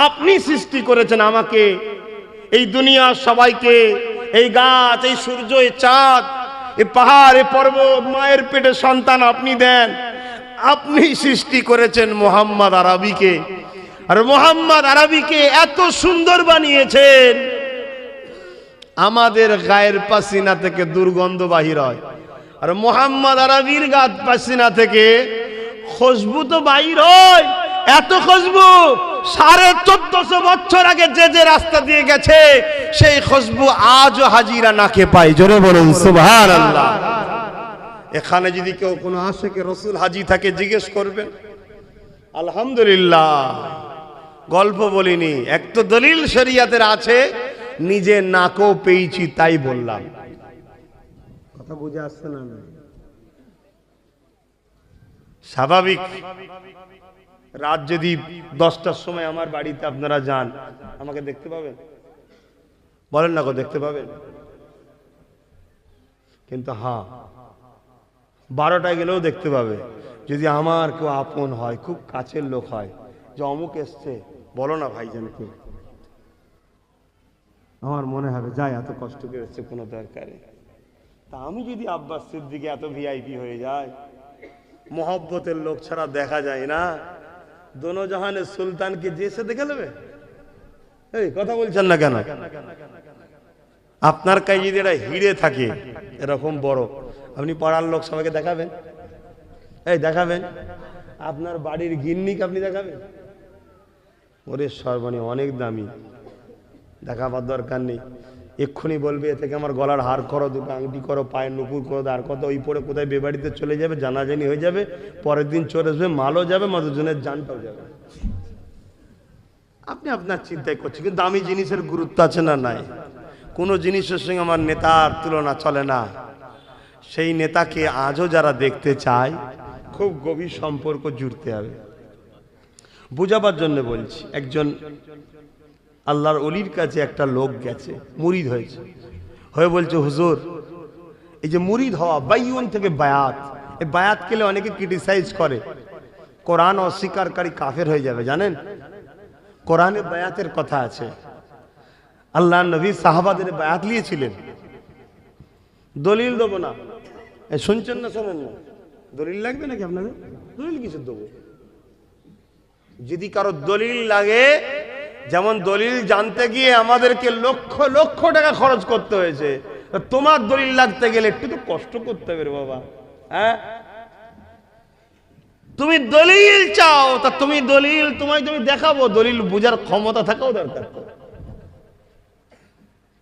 আপনি সৃষ্টি করেছেন আমাকে, এই দুনিয়ার সবাইকে, এই গাছ, এই সূর্য, এই চাঁদ, এই পাহাড়, এই পর্বত, মায়ের পেটে সন্তান আপনি দেন। আপনি সৃষ্টি করেছেন মোহাম্মদ আরবিকে, আর মোহাম্মদ আরবিকে এত সুন্দর বানিয়েছেন, আমাদের গায়ের পাসিনা থেকে দুর্গন্ধ বাহির হয়, আর মোহাম্মদ আরবির গায়ের পাসিনা থেকে খুশবু তো বাহির হয়। এত খুশবু 1450 বছর আগে যে যে রাস্তা দিয়ে গেছে সেই খুশবু আজও হাজিরা নাকে পায়। জোরে বলুন সুবহানাল্লাহ। এখানে যদি কেউ কোনো আশিকে রাসূল হাজি থাকে জিজ্ঞেস করবেন। আলহামদুলিল্লাহ, গল্প বলিনি, এক তো দলিল শরীয়তের আছে, নিজে নাকও পেয়েছি তাই বললাম। কথা বুঝে আসছে না? স্বাভাবিক। রাত যদি 10টার সময় আমার বাড়িতে আপনারা যান, আমাকে দেখতে পাবেন? বলেন না গো, দেখতে পাবেন? কিন্তু হ্যাঁ, 12টায় গেলেও দেখতে পাবে। যদি আমার কেউ আপন হয়, খুব কাছের লোক হয়, যে অমুক এসছে, বলো না ভাইজানকে, আমার মনে হবে যাই, এত কষ্ট করে এসছে, কোনো দরকারে। তা আমি যদি আব্বাস সিদ্দিকে এত ভিআইপি হয়ে যায়, মোহব্বতের লোক ছাড়া দেখা যায় না, দোনো জাহানের সুলতানকে যেসে দেখে নেবে। এই কথা বলছেন না কেন? আপনার কাছে যদি এটা হিরে থাকে এরকম বড়, আপনি পাড়ার লোক সবাইকে দেখাবেন? এই দেখাবেন? আপনার বাড়ির গিন্নিকে আপনি দেখাবেন? ওরে সর্বানি অনেক দামি, দেখাবার দরকার নেই। এক্ষুনি বলবে এ থেকে আমার গলার হার করো, দুটো আংটি করো, পায়ের নুপুর করো, আর কত ওই পরে কোথায় বেবাড়িতে চলে যাবে, জানাজানি হয়ে যাবে, পরের দিন চলে আসবে, মালও যাবে, মধুজনের জানটাও যাবে। আপনি আপনার চিন্তায় করছেন, কিন্তু দামি জিনিসের গুরুত্ব আছে না নাই? কোনো জিনিসের সঙ্গে আমার নেতার তুলনা চলে না। সেই নেতাকে আজও যারা দেখতে চায়, খুব গভীর সম্পর্ক জুড়তে হবে। বুঝাবার জন্য বলছি, একজন আল্লাহর ওলির কাছে একটা লোক গেছে, মুরিদ হয়েছে, হয়ে বলছে হুজুর, এই যে মুরিদ হওয়া, বাইউন থেকে বায়াত, এই বায়াত কেলে অনেকে ক্রিটিসাইজ করে, কোরআন অস্বীকারী কাফের হয়ে যাবে। জানেন, কোরআনে বায়াতের কথা আছে। আল্লাহ নবী সাহাবাদের বায়াত নিয়েছিলেন। দলিল দেবো না, শুনছেন না? শোনেন না? দলিল লাগবে নাকি আপনাদের? দলিল কিছু দেবো? যদি কারো দলিল লাগে, যেমন দলিল জানতে গিয়ে আমাদেরকে লক্ষ লক্ষ টাকা খরচ করতে হয়েছে, তোমার দলিল লাগতে গেলে একটু তো কষ্ট করতে হবে রে বাবা। হ্যাঁ, তুমি দলিল চাও, তা তুমি দলিল তোমায় তুমি দেখাবো, দলিল বোঝার ক্ষমতা থাকাও দরকার।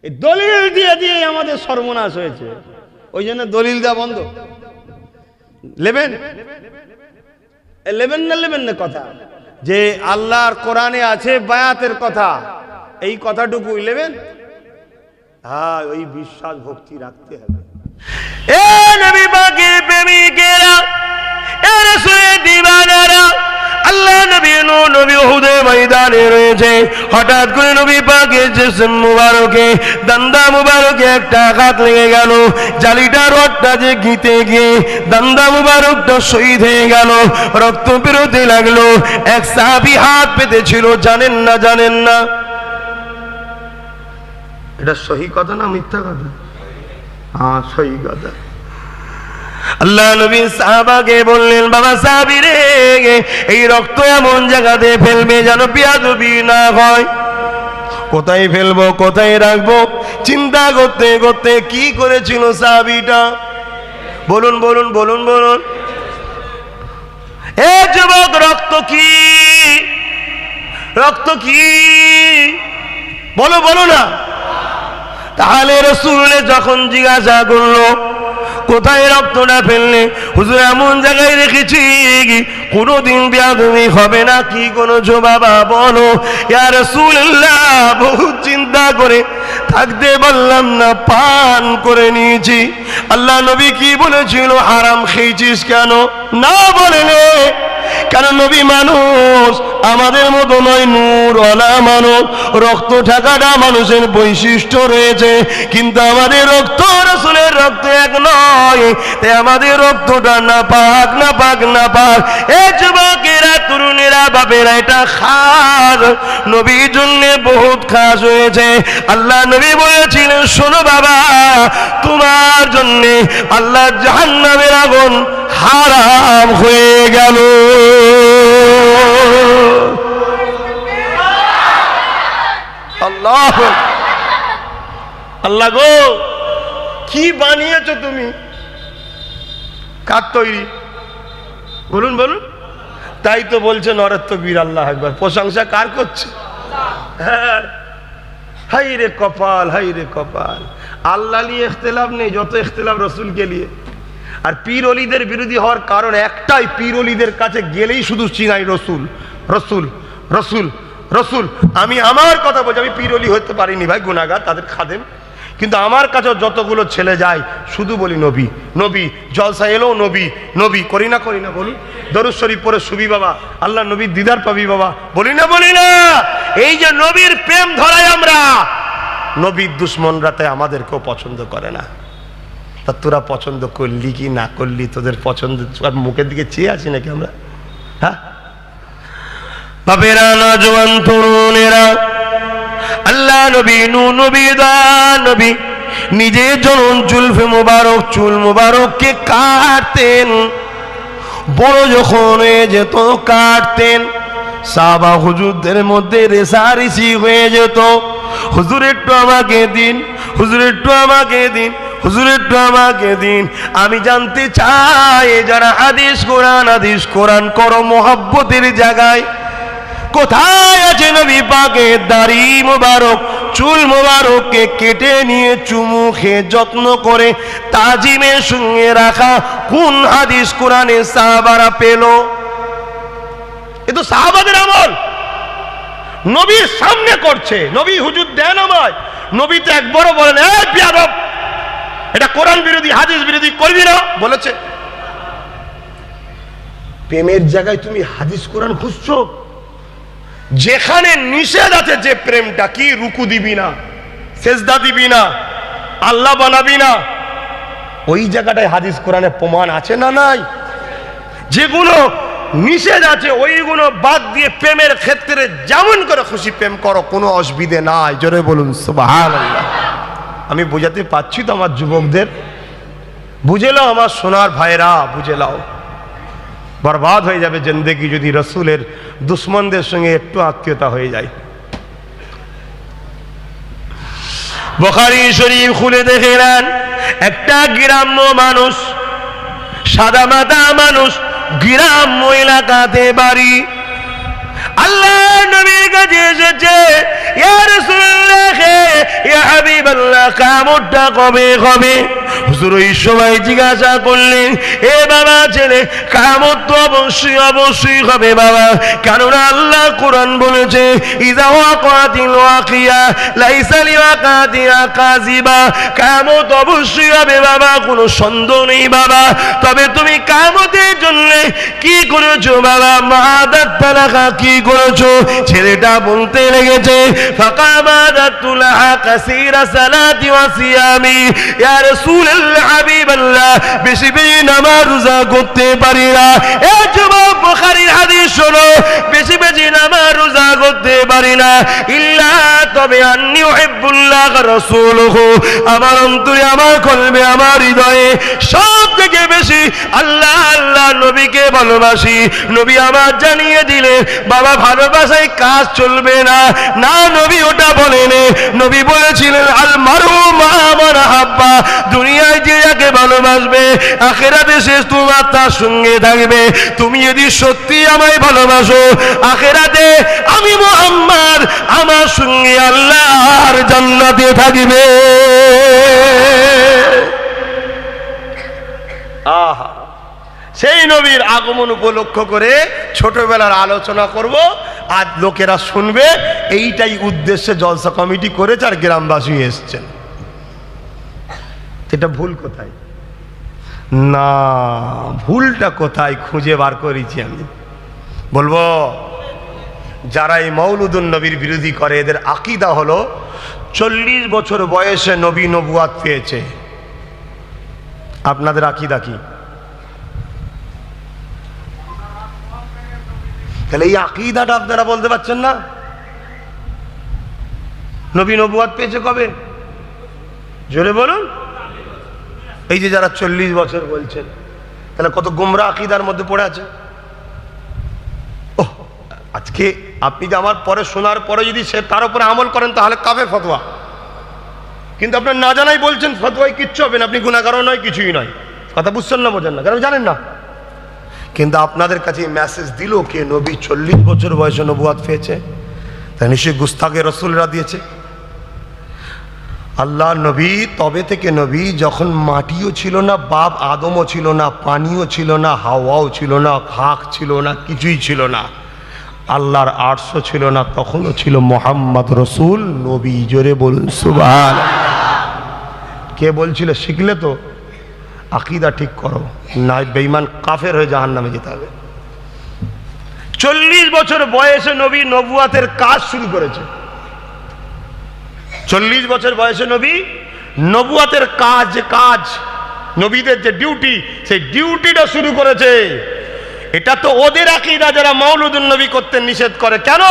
এই দলিল দিয়ে দিয়ে আমাদের সর্বনাশ হয়েছে, ওই জন্য দলিল দেওয়া বন্ধ। লেবেন না কথা, যে আল্লাহর কোরআনে আছে বায়াতের কথা, এই কথাটুকুই নেবেন। হ্যাঁ, ওই বিশ্বাস ভক্তি রাখতে হবে। এ নবী পাকের প্রেমিকেরা, এ রাসূলের দিওয়ানারা, আল্লাহ নবী নবী উহুদের ময়দানে রয়েছে। হঠাৎ করে নবী পাকের জিসম মুবারকে, দান্দা মুবারকে একটা আঘাত লেগে গেল। জালিটা রডটা যে গিতে গিয়ে দান্দা মুবারকটা শহীদ হয়ে গেল, রক্ত বেরোতে লাগলো। এক সাহাবী হাত পেতেছিল, জানেন না এটা সহি কথা না মিথ্যা কথা? হ্যাঁ, সহি কথা। আল্লাহ নবী সাহাবাকে বললেন, বাবা সাহাবী রে, এই রক্ত এমন জায়গাতে ফেলবে যেন বেয়াদবি না হয়। কোথায় ফেলবো, কোথায় রাখবো, চিন্তা করতে করতে কি করেছিল সাহাবীটা? বলুন। এ যুবক, রক্ত কি? বলো না। তাহলে রাসূল যখন জিজ্ঞাসা করলো কোথায় রক্তটা ফেললে, হুজুর এমন জায়গায় রেখেছি কোনোদিন বেয়াদবি হবে না। কি করেছো বাবা, বলো। ইয়া রাসূলুল্লাহ, বহু চিন্তা করে থাকতে বললাম না, পান করে নিয়েছি। আল্লাহ নবী কি বলেছিল? হারাম খেয়েছিস কেন? না বলেনে, কারণ নবী মানুষ, আমাদের মতো নয়, নূরওয়ালা মানুষ। রক্ত থাকাটা মানুষের বৈশিষ্ট্য রয়েছে, কিন্তু আমাদের রক্ত রাসূলের রক্ত এক নয়, তাই আমাদের রক্তটা না পাক। এ যুবকেরা, তরুণেরা, বাপেরা, এটা খাস, নবীর জন্য বহুত খাস হয়েছে। আল্লাহ নবী বলেছিলেন, শোনো বাবা, তোমার জন্য আল্লাহ জাহান্নামের আগুন হারাম হয়ে গেল। আল্লাহ গো, কি বানিয়েছো তুমি? কার তৈরি? বলুন। তাই তো বলছে নরের তকবীর, আল্লাহ আকবার। প্রশংসা কার করছে? হ্যাঁ, হাই রে কপাল। আল্লাহ নিয়ে ইখতিলাফ নেই, যত ইখতিলাফ রাসূলকে নিয়ে। আর পীর ওলিদের বিরোধী হওয়ার কারণ একটাই, পীর ওলিদের কাছে গেলেই শুধু চিনাই রসুল। আমি আমার কথা বলছি, আমি পীর ওলি হতে পারিনি ভাই, গুনাহগার, তাদের খাদেম। কিন্তু আমার কাছেও যতগুলো ছেলে যায় শুধু বলি নবী নবী, জলসা এলো নবী নবী, করি না বলুন? দরুদ শরীফ পড়ে শুবি বাবা, আল্লাহ নবীর দিদার পাবি বাবা, বলি না? এই যে নবীর প্রেম ধরাই আমরা, নবীর দুশ্মনরা তাই আমাদেরকেও পছন্দ করে না। তা তোরা পছন্দ করলি কি না করলি, তোদের পছন্দ মুখের দিকে চেয়ে আছি নাকি আমরা? হ্যাঁ বাপেরা, নজওয়ান তরুণেরা, আল্লাহ নবী নবী দা নবী নিজে যখন চুল মুবারককে কাটতেন, বড় যখন হয়ে যেত কাটতেন, সাহাবা হুজুরদের মধ্যে রেসারেসি হয়ে যেত, হুজুর একটু আমাকে দিন, হুজুর একটু আমাকে দিন, হুজুর একটু আমাকে দিন। আমি জানতে চাই যারা হাদিস কোরআন করো মোহাব্বতের জায়গায়, কোথায় আছে নবী পাকের দাড়ি মোবারক, চুল মোবারককে কেটে নিয়ে চুমু খেয়ে যত্ন করে তাজিমের সঙ্গে রাখা কোন হাদিস কোরআনে সাহাবারা পেল? এ তো সাহাবাদের আমল, নবীর সামনে করছে। নবী হুজুর দেন আমায়, নবী তো একবারও বলেন এই বিয়াদব, এটা কোরআন বিরোধী হাদিস বিরোধী, করবি না বলেছে? প্রেমের জায়গায় তুমি হাদিস কোরআন খুঁজছো? যেখানে নিষেধ আছে যে প্রেমটা কি, রুকু দিবি না, সেজদা দিবি না, আল্লাহ বানাবি না, ওই জায়গাটায় হাদিস কোরআনে প্রমাণ আছে না নাই? যেগুলো নিষেধ আছে ওইগুলো বাদ দিয়ে প্রেমের ক্ষেত্রে যেমন করে খুশি প্রেম করো, কোনো অসুবিধে নাই। জোরে বলুন সুবহানাল্লাহ। আমি বোঝাতে পারছি তো আমার যুবকদের? বুঝে নাও আমার সোনার ভাইরা, বুঝে নাও। বরবাদ হয়ে যাবে জিন্দেগি যদি রসুলের দুশ্মনদের সঙ্গে একটু আত্মীয়তা হয়ে যায়। বুখারী শরীফ খুলে দেখেন, একটা গ্রাম্য মানুষ, সাদা মাথা মানুষ, গ্রাম্য এলাকাতে বাড়ি, আল্লাহ নবীর কাছে এসেছে, ইয়া রাসূলুল্লাহ, ইয়া হাবিবাল্লাহ, কিয়ামতটা কবে হবে? হুজুর ওই সময় জিজ্ঞাসা করলেন, এ বাবা ছেলে, কিয়ামত তো অবশ্যই হবে বাবা, কেননা আল্লাহ কোরআন বলেছে, ইযা ওয়াকাতিল ওয়াকিয়া লাইসা লিওয়াকাতিহা কাযিবা, কিয়ামত অবশ্যই হবে বাবা, কোনো সন্দেহ নেই বাবা। তবে তুমি কিয়ামতের জন্য কি করেছো বাবা? মাদাতালাকা, কি করেছো? ছেলেটা বলতে লেগেছে, ফাকামাদাতুলাহা কাসীরা সালাতি ওয়া সিয়ামি, ইয়া রাসূলুল্লাহ, হাবিবাল্লাহ, বেশি বেশি নামাজ রোজা করতে পারি না। এ যুবক, বুখারীর হাদিস শোনো, বেশি বেশি নামাজ রোজা করতে পারি না, ইল্লা, তবে আন্নী উহিব্বুল্লাহ ওয়া রাসূলুহু, আমার অন্তরে, আমার কলবে, আমার হৃদয়ে সব থেকে বেশি আল্লাহ নবীকে ভালোবাসি। নবী আমার জানিয়ে দিলেন, বাবা ভালোবাসায় কাজ চলবে না, না নবী ওটা বলেন, নবী বলেছিলেন আল মারু মা মান আহাব্বা, দুনিয়ায় যে যাকে ভালোবাসবে আখিরাতে সে তোমার তার সঙ্গে থাকবে। তুমি যদি সত্যি আমায় ভালোবাসো, আখিরাতে আমি মুহাম্মদ আমার সঙ্গে আল্লাহর জান্নাতে থাকবে। আহা, সেই নবীর আগমন উপলক্ষ করে ছোটবেলার আলোচনা করব, আজ লোকেরা শুনবে, এইটাই উদ্দেশ্যে জলসা কমিটি করেছে আর গ্রামবাসী এসছেন। এটা ভুল কোথায়? না, ভুলটা কোথায় খুঁজে বার করেছি আমি বলবো। যারা এই মৌলুদুন নবীর বিরোধী করে, এদের আকীদা হলো 40 বছর বয়সে নবী নবুয়াত পেয়েছে। আপনাদের আকীদা কি? তাহলে এই আকীদাটা আপনারা বলতে পারছেন না? নবী নবুয়াত পেয়েছে কবে? জোরে বলুন। এই যে যারা 40 বছর বলছেন, তাহলে কত গোমরা আকীদার মধ্যে পড়ে আছে। ওহ, আজকে আপনি যে আমার পরে শোনার পরে যদি সে তার উপরে আমল করেন, তাহলে কাফের ফতোয়া। কিন্তু আপনার না জানাই বলছেন ফতোয়ায় কিচ্ছু হবে না, আপনি গুনাহগারও নয়, কিছুই নয়। কথা বুঝছেন না, বোঝেন না, কারণ জানেন না। কিন্তু আপনাদের কাছে মেসেজ দিল কে? নবী 40 বছর বয়সে নবুয়াত পেয়েছে, তাই নিশ্চয়ই গুস্তাখে রাসূলরা দিয়েছে। আল্লাহ নবী তবে থেকে নবী, যখন মাটিও ছিল না, বাপ আদমও ছিল না, পানিও ছিল না, হাওয়াও ছিল না, খাক ছিল না, কিছুই ছিল না, আল্লাহর আরশও ছিল না, তখনও ছিল মুহাম্মদ রসুল নবী। জোরে বলুন সুবহানাল্লাহ। কে বলছিল শিখলে তো আকীদা ঠিক করো, না বেঈমান কাফের হয়ে জাহান্নামে যেতে হবে। 40 বছর বয়সে নবী নবুয়াতের কাজ শুরু করেছে। 40 বছর বয়সে নবী নবুয়াতের কাজ নবীদের যে ডিউটি, সেই ডিউটিটা শুরু করেছে। এটা তো ওদের আকীদা যারা মাওলুদুন নবী করতে নিষেধ করে। কেন?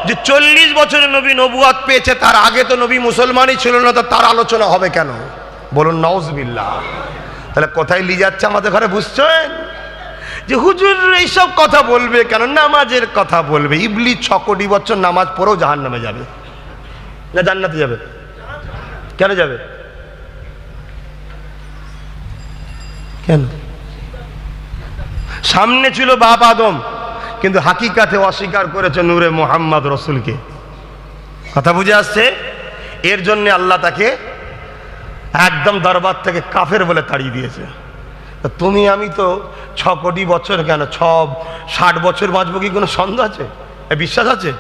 যে 40 বছরে নবী নবুয়াত পেয়েছে, তার আগে তো নবী মুসলমানই ছিল না, তো তার আলোচনা হবে কেন? বলুন নাউজুবিল্লাহ। তাহলে কোথায় নিয়ে যাচ্ছে আমাদের ঘরে বুঝছেন? যে হুজুর এইসব কথা বলবে কেন? নামাজের কথা বলবে। ইবলিস 6 কোটি বছর নামাজ পড়েও জাহান্নামে যাবে না জান্নাতে যাবে? কেন যাবে? কেন? সামনে ছিল বাপ আদম, কিন্তু হাকিকাতে অস্বীকার করেছে নূরে মুহাম্মদ রসুলকে। কথা বুঝে আসছে? এর জন্য আল্লাহ তাকে একদম দরবার থেকে কাফের বলে তাড়িয়ে দিয়েছে। তুমি আমি তো 6 কোটি বছর কেন 60 বছর বাঁচবো, কি কোনো সন্দেহ আছে? বিশ্বাস আছে?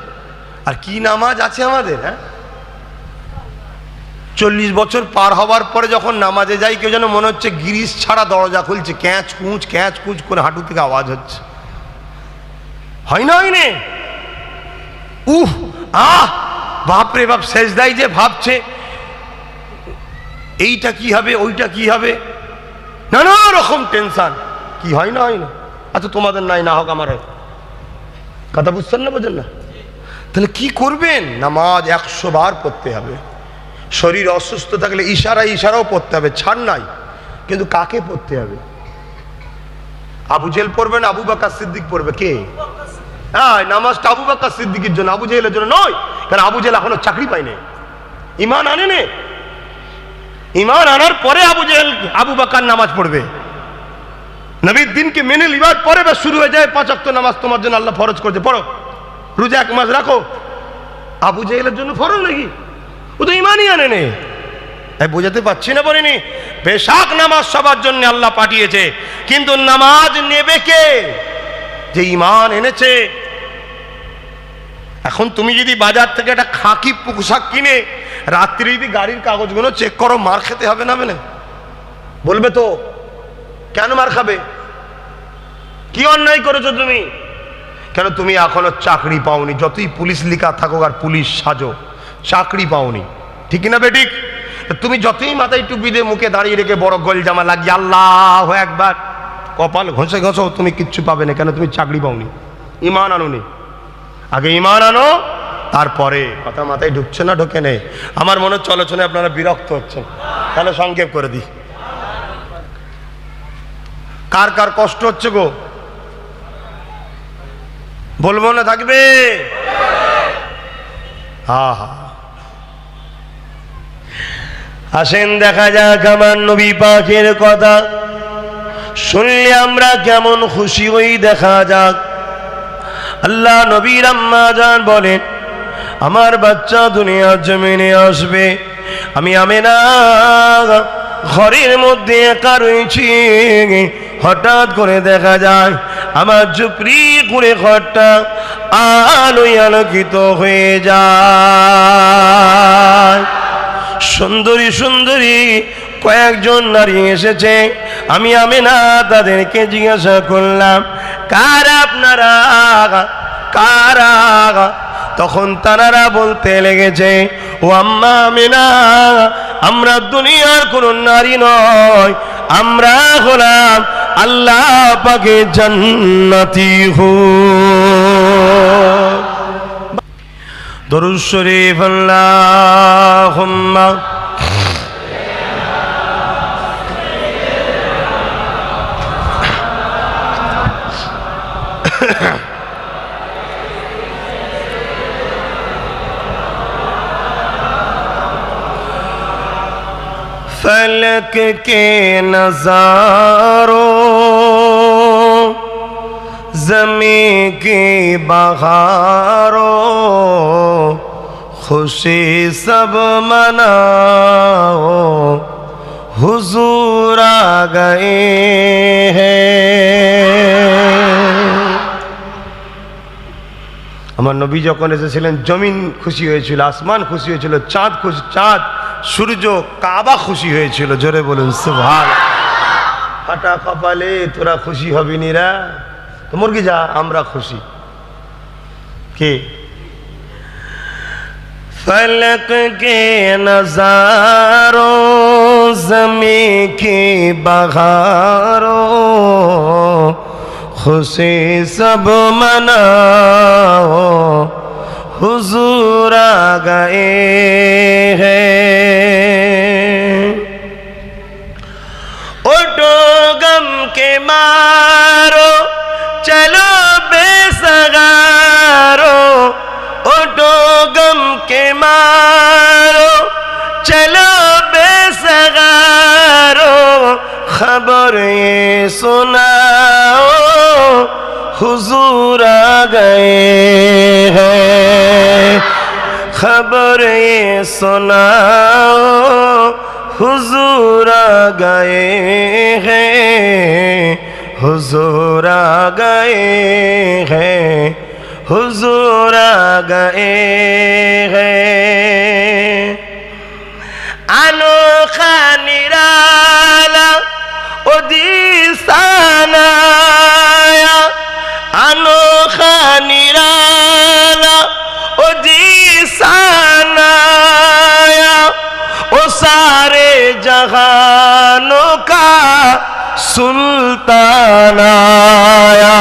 আর কি নামাজ আছে আমাদের? হ্যাঁ, 40 বছর পার হওয়ার পরে যখন নামাজে যাই, কেউ যেন মনে হচ্ছে গিরিশ ছাড়া দরজা খুলছে, ক্যাঁচ কুঁচ করে হাঁটু থেকে আওয়াজ হচ্ছে। হয় না? হয় না? বাপরে বাপ, সেজদাই যে ভাবছে এইটা কি হবে, ওইটা কি হবে, নানা রকম টেনশন। কি হয় না? হয় না? আচ্ছা তোমাদের নাই, না হোক আমার হয়। কথা বুঝছেন না? বোঝেন না? তাহলে কি করবেন? নামাজ 100 বার পড়তে হবে। শরীর অসুস্থ থাকলে ইশারাও পড়তে হবে, ছাড় নাই। কিন্তু কাকে পড়তে হবে? আবু জেহেল পড়বে না আবু বকর সিদ্দিক পড়বে? কে? হ্যাঁ, নামাজটা আবু বকর সিদ্দিকের জন্য, আবু জেহেলের জন্য নয়। কারণ আবু জেহেল এখনো চাকরি পায়নি, ঈমান আনেনি। ঈমান আনার পরে আবু বকর নামাজ পড়বে। নবীর দিনকে মেনে লিবার পরে বা শুরু হয়ে যায় 5 ওয়াক্ত নামাজ তোমার জন্য আল্লাহ ফরজ করেছে, পড়ো। রোজা 1 মাস রাখো। আবু জেহেলের জন্য ফরজ নাকি? ও তো ঈমানই আনেনি। তাই বোঝাতে পারছি না? বলিনি? বেশাক নামাজ সবার জন্য আল্লাহ পাঠিয়েছে, কিন্তু নামাজ নেবে কে? যে ঈমান এনেছে। এখন তুমি যদি বাজার থেকে একটা খাকি পোশাক কিনে রাত্রি যদি গাড়ির কাগজগুলো চেক করো, মার খেতে হবে না? মানে বলবে তো। কেন মার খাবে? কি অন্যায় করেছো তুমি? কেন? তুমি এখনো চাকরি পাওনি। যতই পুলিশ লেখা থাকুক আর পুলিশ সাজো, চাকরি পাওনি। ঠিক না বেঠিক? তুমি যতই মাথায় টুপি দিয়ে মুখে দাঁড়িয়ে রেখে বড় গোল জামা লাগিয়ে আল্লাহ একবার কপাল ঘষে ঘষো, তুমি কিচ্ছু পাবে না। কেন? তুমি চাকরি পাওনি, ঈমান আনোনি। আগে ঈমান আনো, তারপরে। কথা মাথায় ঢুকছে না? ঢোকে নেই? আমার মনে হচ্ছে আলোচনায় আপনারা বিরক্ত হচ্ছেন, তাহলে সংক্ষেপ করে দিই। কার কার কষ্ট হচ্ছে গো? বলবো না? থাকবে? আসেন দেখা যাক আমার নবী পাকের কথা শুনলে আমরা কেমন খুশি হই, দেখা যাক। আল্লাহ নবীর আম্মা জান বলেন, আমার বাচ্চা দুনিয়ার জমিনে আসবে, আমি আমেনা ঘরের মধ্যে একা রয়েছি। হঠাৎ করে দেখা যায় আমার ঝুপড়ি করে ঘরটা আলোয় আলোকিত হয়ে যায়। সুন্দরী সুন্দরী কয়েকজন নারী এসেছে। আমি আমেনা তাদেরকে জিজ্ঞাসা করলাম, কারা আপনারা, কারা? তখন তারা বলতে লেগেছে, ও আম্মা আমেনা, আমরা দুনিয়ার কোন নারী নয়, আমরা হলাম আল্লাহ পাকের জান্নাতি হুর। দরুদ শরীফ আল্লাহুম্মা फलक के नजारों, ज़मीं की बहारों, खुशी सब मनाओ, हुजूर आ गए हैं। আমার নবী যখন এসেছিলেন জমিন খুশি হয়েছিল, আসমান খুশি হয়েছিল, চাঁদ সূর্য কাবা খুশি হয়েছিল, জোরে বলুন সুবহানাল্লাহ। ফাটা কপালে তোরা খুশি হবি নিরা, তো মুরগি যা, আমরা খুশি। কে फलक के नजारों ज़मी की बहारों खुशी सब मनाओ हुजूर आ गए हैं। उठो गम के मारो चलो बेसगारो, उठो गम के मारो चलो बेसगारो, खबर ये सुनाओ हुजूर आ गए हैं। खबर ये सुनाओ हुजूर आ गए हैं, हुजूर आ गए हैं, हुजूर आ गए हैं। अनोखा निराला उदिसानाया, अनोखा निराला उदिसानाया, ओ सारे जहानों का सुल्तान आया।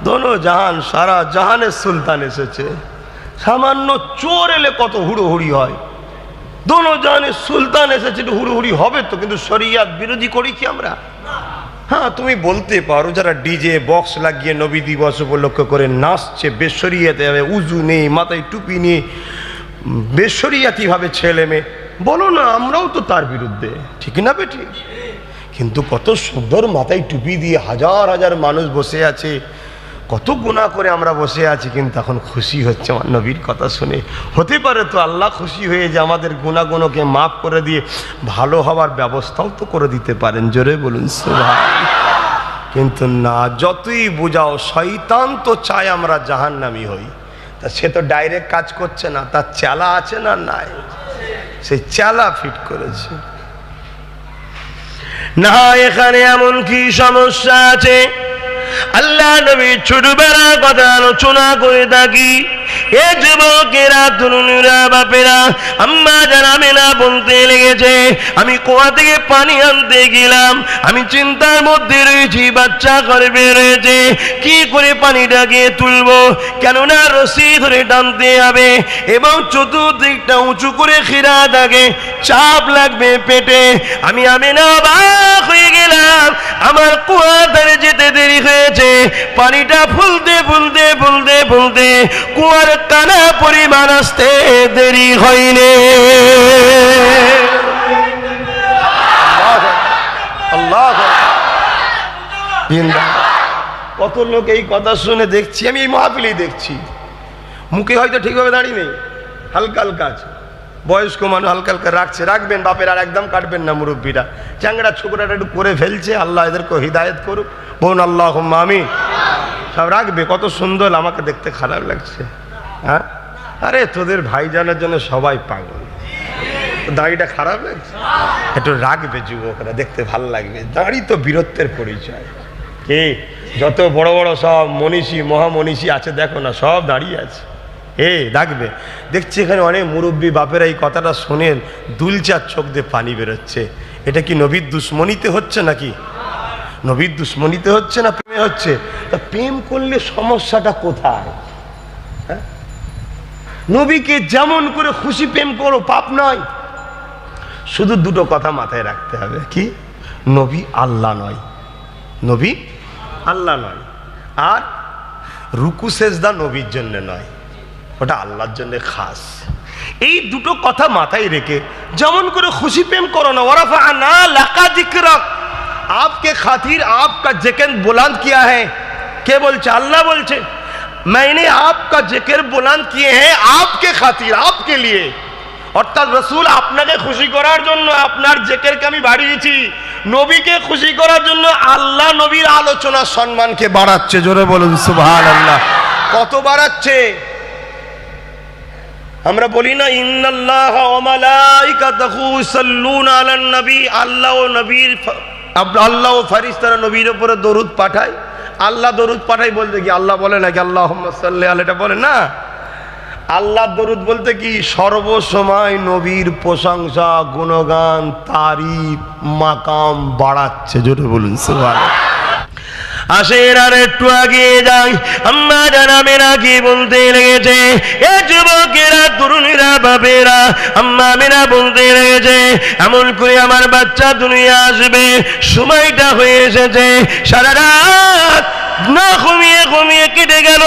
दोनों জাহান, সারা জাহানের সুলতান এসেছে। সামান্য চোর এলে কত হুড়োহুড়ি হয়, দোনো জাহানের সুলতান এসেছে, একটু হুড়োহুড়ি হবে তো, কিন্তু শরিয়াত বিরোধী করি কি আমরা? হ্যাঁ, তুমি বলতে পারো যারা ডিজে বক্স লাগিয়ে নবী দিবস উপলক্ষ করে নাচছে, বেশরিয়াতে হবে, উজু নেই, মাথায় টুপি নেই, বেশরিয়াতি ভাবে ছেলে মেয়ে, বলো না, আমরাও তো তার বিরুদ্ধে, ঠিক না বেটি? কিন্তু কত সুন্দর মাথায় টুপি দিয়ে হাজার হাজার মানুষ বসে আছে, কত গুনাহ করে আমরা বসে আছি, কিন্তু এখন খুশি হচ্ছে আমার নবীর কথা শুনে। হতে পারে তো আল্লাহ খুশি হয়ে যে আমাদের গুনাহগুলোকে মাফ করে দিয়ে ভালো হওয়ার ব্যবস্থাও তো করে দিতে পারেন, জোরে বলুন সুবহানাল্লাহ। কিন্তু না, যতই বোঝাও, শয়তান তো চায় আমরা জাহান্নামী হই, তা সে তো ডাইরেক্ট কাজ করছে না, তার চালা আছে না নাই, সে চালা ফিট করেছে। না, এখানে এমন কি সমস্যা আছে? আল্লাহ নবী ছোটবেলার কথা আলোচনা করে থাকি। এ যুবকেরা, তরুণীরা, বাপেরা, আম্মা যারা মেনা বলতে লেগেছে, আমি কুয়া থেকে পানি আনতে গেলাম, আমি চিন্তার মধ্যে রয়েছি, বাচ্চা গর্ভে রয়েছে, কি করে পানিটাকে তুলবো, কেননা রশি ধরে টানতে হবে এবং চতুর্দিকটা উঁচু করে খিরা থাকে, চাপ লাগবে পেটে। আমি আমিনা অবাক হয়ে গেলাম, আমার কুয়া ধারে যেতে দেরি হয়েছে, পানিটা ফুলতে ফুলতে ফুলতে ফুলতে কুয়ার কানা পরিমাণ আসতে দেরি হয়নি। আল্লাহ, কত লোক এই কথা শুনে দেখছি, আমি এই মাহফিলেই দেখছি, মুখে হয়তো ঠিকভাবে দাঁড়িয়ে নেই, হালকা হালকা আছে, বয়স্ক মানুষ হালকা হালকা রাখছে, রাখবেন বাপের, আর একদম কাটবেন না মুরব্বীরা, চ্যাংড়া ছোকরাটা একটু করে ফেলছে, আল্লাহ এদেরকে হিদায়ত করুক, বোন আল্লাহুম্মা আমিন, সব রাখবে। কত সুন্দর, আমাকে দেখতে খারাপ লাগছে। হ্যাঁ, আরে তোদের ভাইজানের জন্য সবাই পাগল, দাড়িটা খারাপ লাগছে, একটু রাখবে যুবকরা, দেখতে ভালো লাগবে। দাড়ি তো বীরত্বের পরিচয়। কে যত বড় বড় সব মনীষী মহামনীষী আছে দেখো না, সব দাঁড়িয়ে আছে, রাখবে। দেখছি এখানে অনেক মুরব্বী বাপেরা এই কথাটা শোনেন, দুলচার চোখ দিয়ে পানি বেরোচ্ছে। এটা কি নবীর দুশ্মনীতে হচ্ছে নাকি? নবীর দুশ্মনীতে হচ্ছে না প্রেমে হচ্ছে? তা প্রেম করলে সমস্যাটা কোথায়? হ্যাঁ, নবীকে যেমন করে খুশি প্রেম করো, পাপ নয়। শুধু দুটো কথা মাথায় রাখতে হবে, কি? নবী আল্লাহ নয়, নবী আল্লাহ নয়, আর রুকু সেজদা নবীর জন্য নয়, ওটা আল্লাহর জন্য খাস। এই দুটো কথা মাথায় রেখে যেমন করে খুশি প্রেম করো না। ওয়ারাফা'না লাকা যিকরাক, आपके खातिर आपका जिक्र बुलंद किया है। কে বলছে? আল্লাহ বলছে, मैंने आपका जिक्र बुलंद किए हैं आपके खातिर, आपके लिए। অর্থাৎ রাসূল আপনাকে খুশি করার জন্য আপনার জিকিরকে আমি বাড়িয়েছি, নবীকে খুশি করার জন্য আল্লাহ নবীর আলোচনা সম্মানকে বাড়াচ্ছে। জোরে বলুন সুবহানাল্লাহ। কত বাড়াচ্ছে? আমরা বলি না ইন্নাল্লাহ ওয়া মালাইকাতাহু ইউসাল্লুনা আলান নবী, আল্লাহ ও নবীর আল্লাহ ও ফেরেশতারা নবীর উপরে দরুদ পাঠায়। আল্লাহ দরুদ পাঠায় বলতে কি আল্লাহ বলে নাকি আল্লাহুম্মা সাল্লি আলাইহি, এটা বলে না। আল্লাহ দরুদ বলতে কি সর্বসময় নবীর প্রশংসা, গুণগান, তারিফ, মাকাম বাড়াচ্ছে। জোরে বলুন সুবহানাল্লাহ। আসেন আর একটু আগিয়ে যাই। আম্মা জানাবেরা কি বলতে লেগেছে, এ যুবকেরা, তরুণীরা, বাপেরা, আম্মা মেরা বলতে লেগেছে, এমন করে আমার বাচ্চা দুনিয়া আসবে, সময়টা হয়ে এসেছে, সারা রাত না ঘুমিয়ে ঘুমিয়ে কেটে গেল।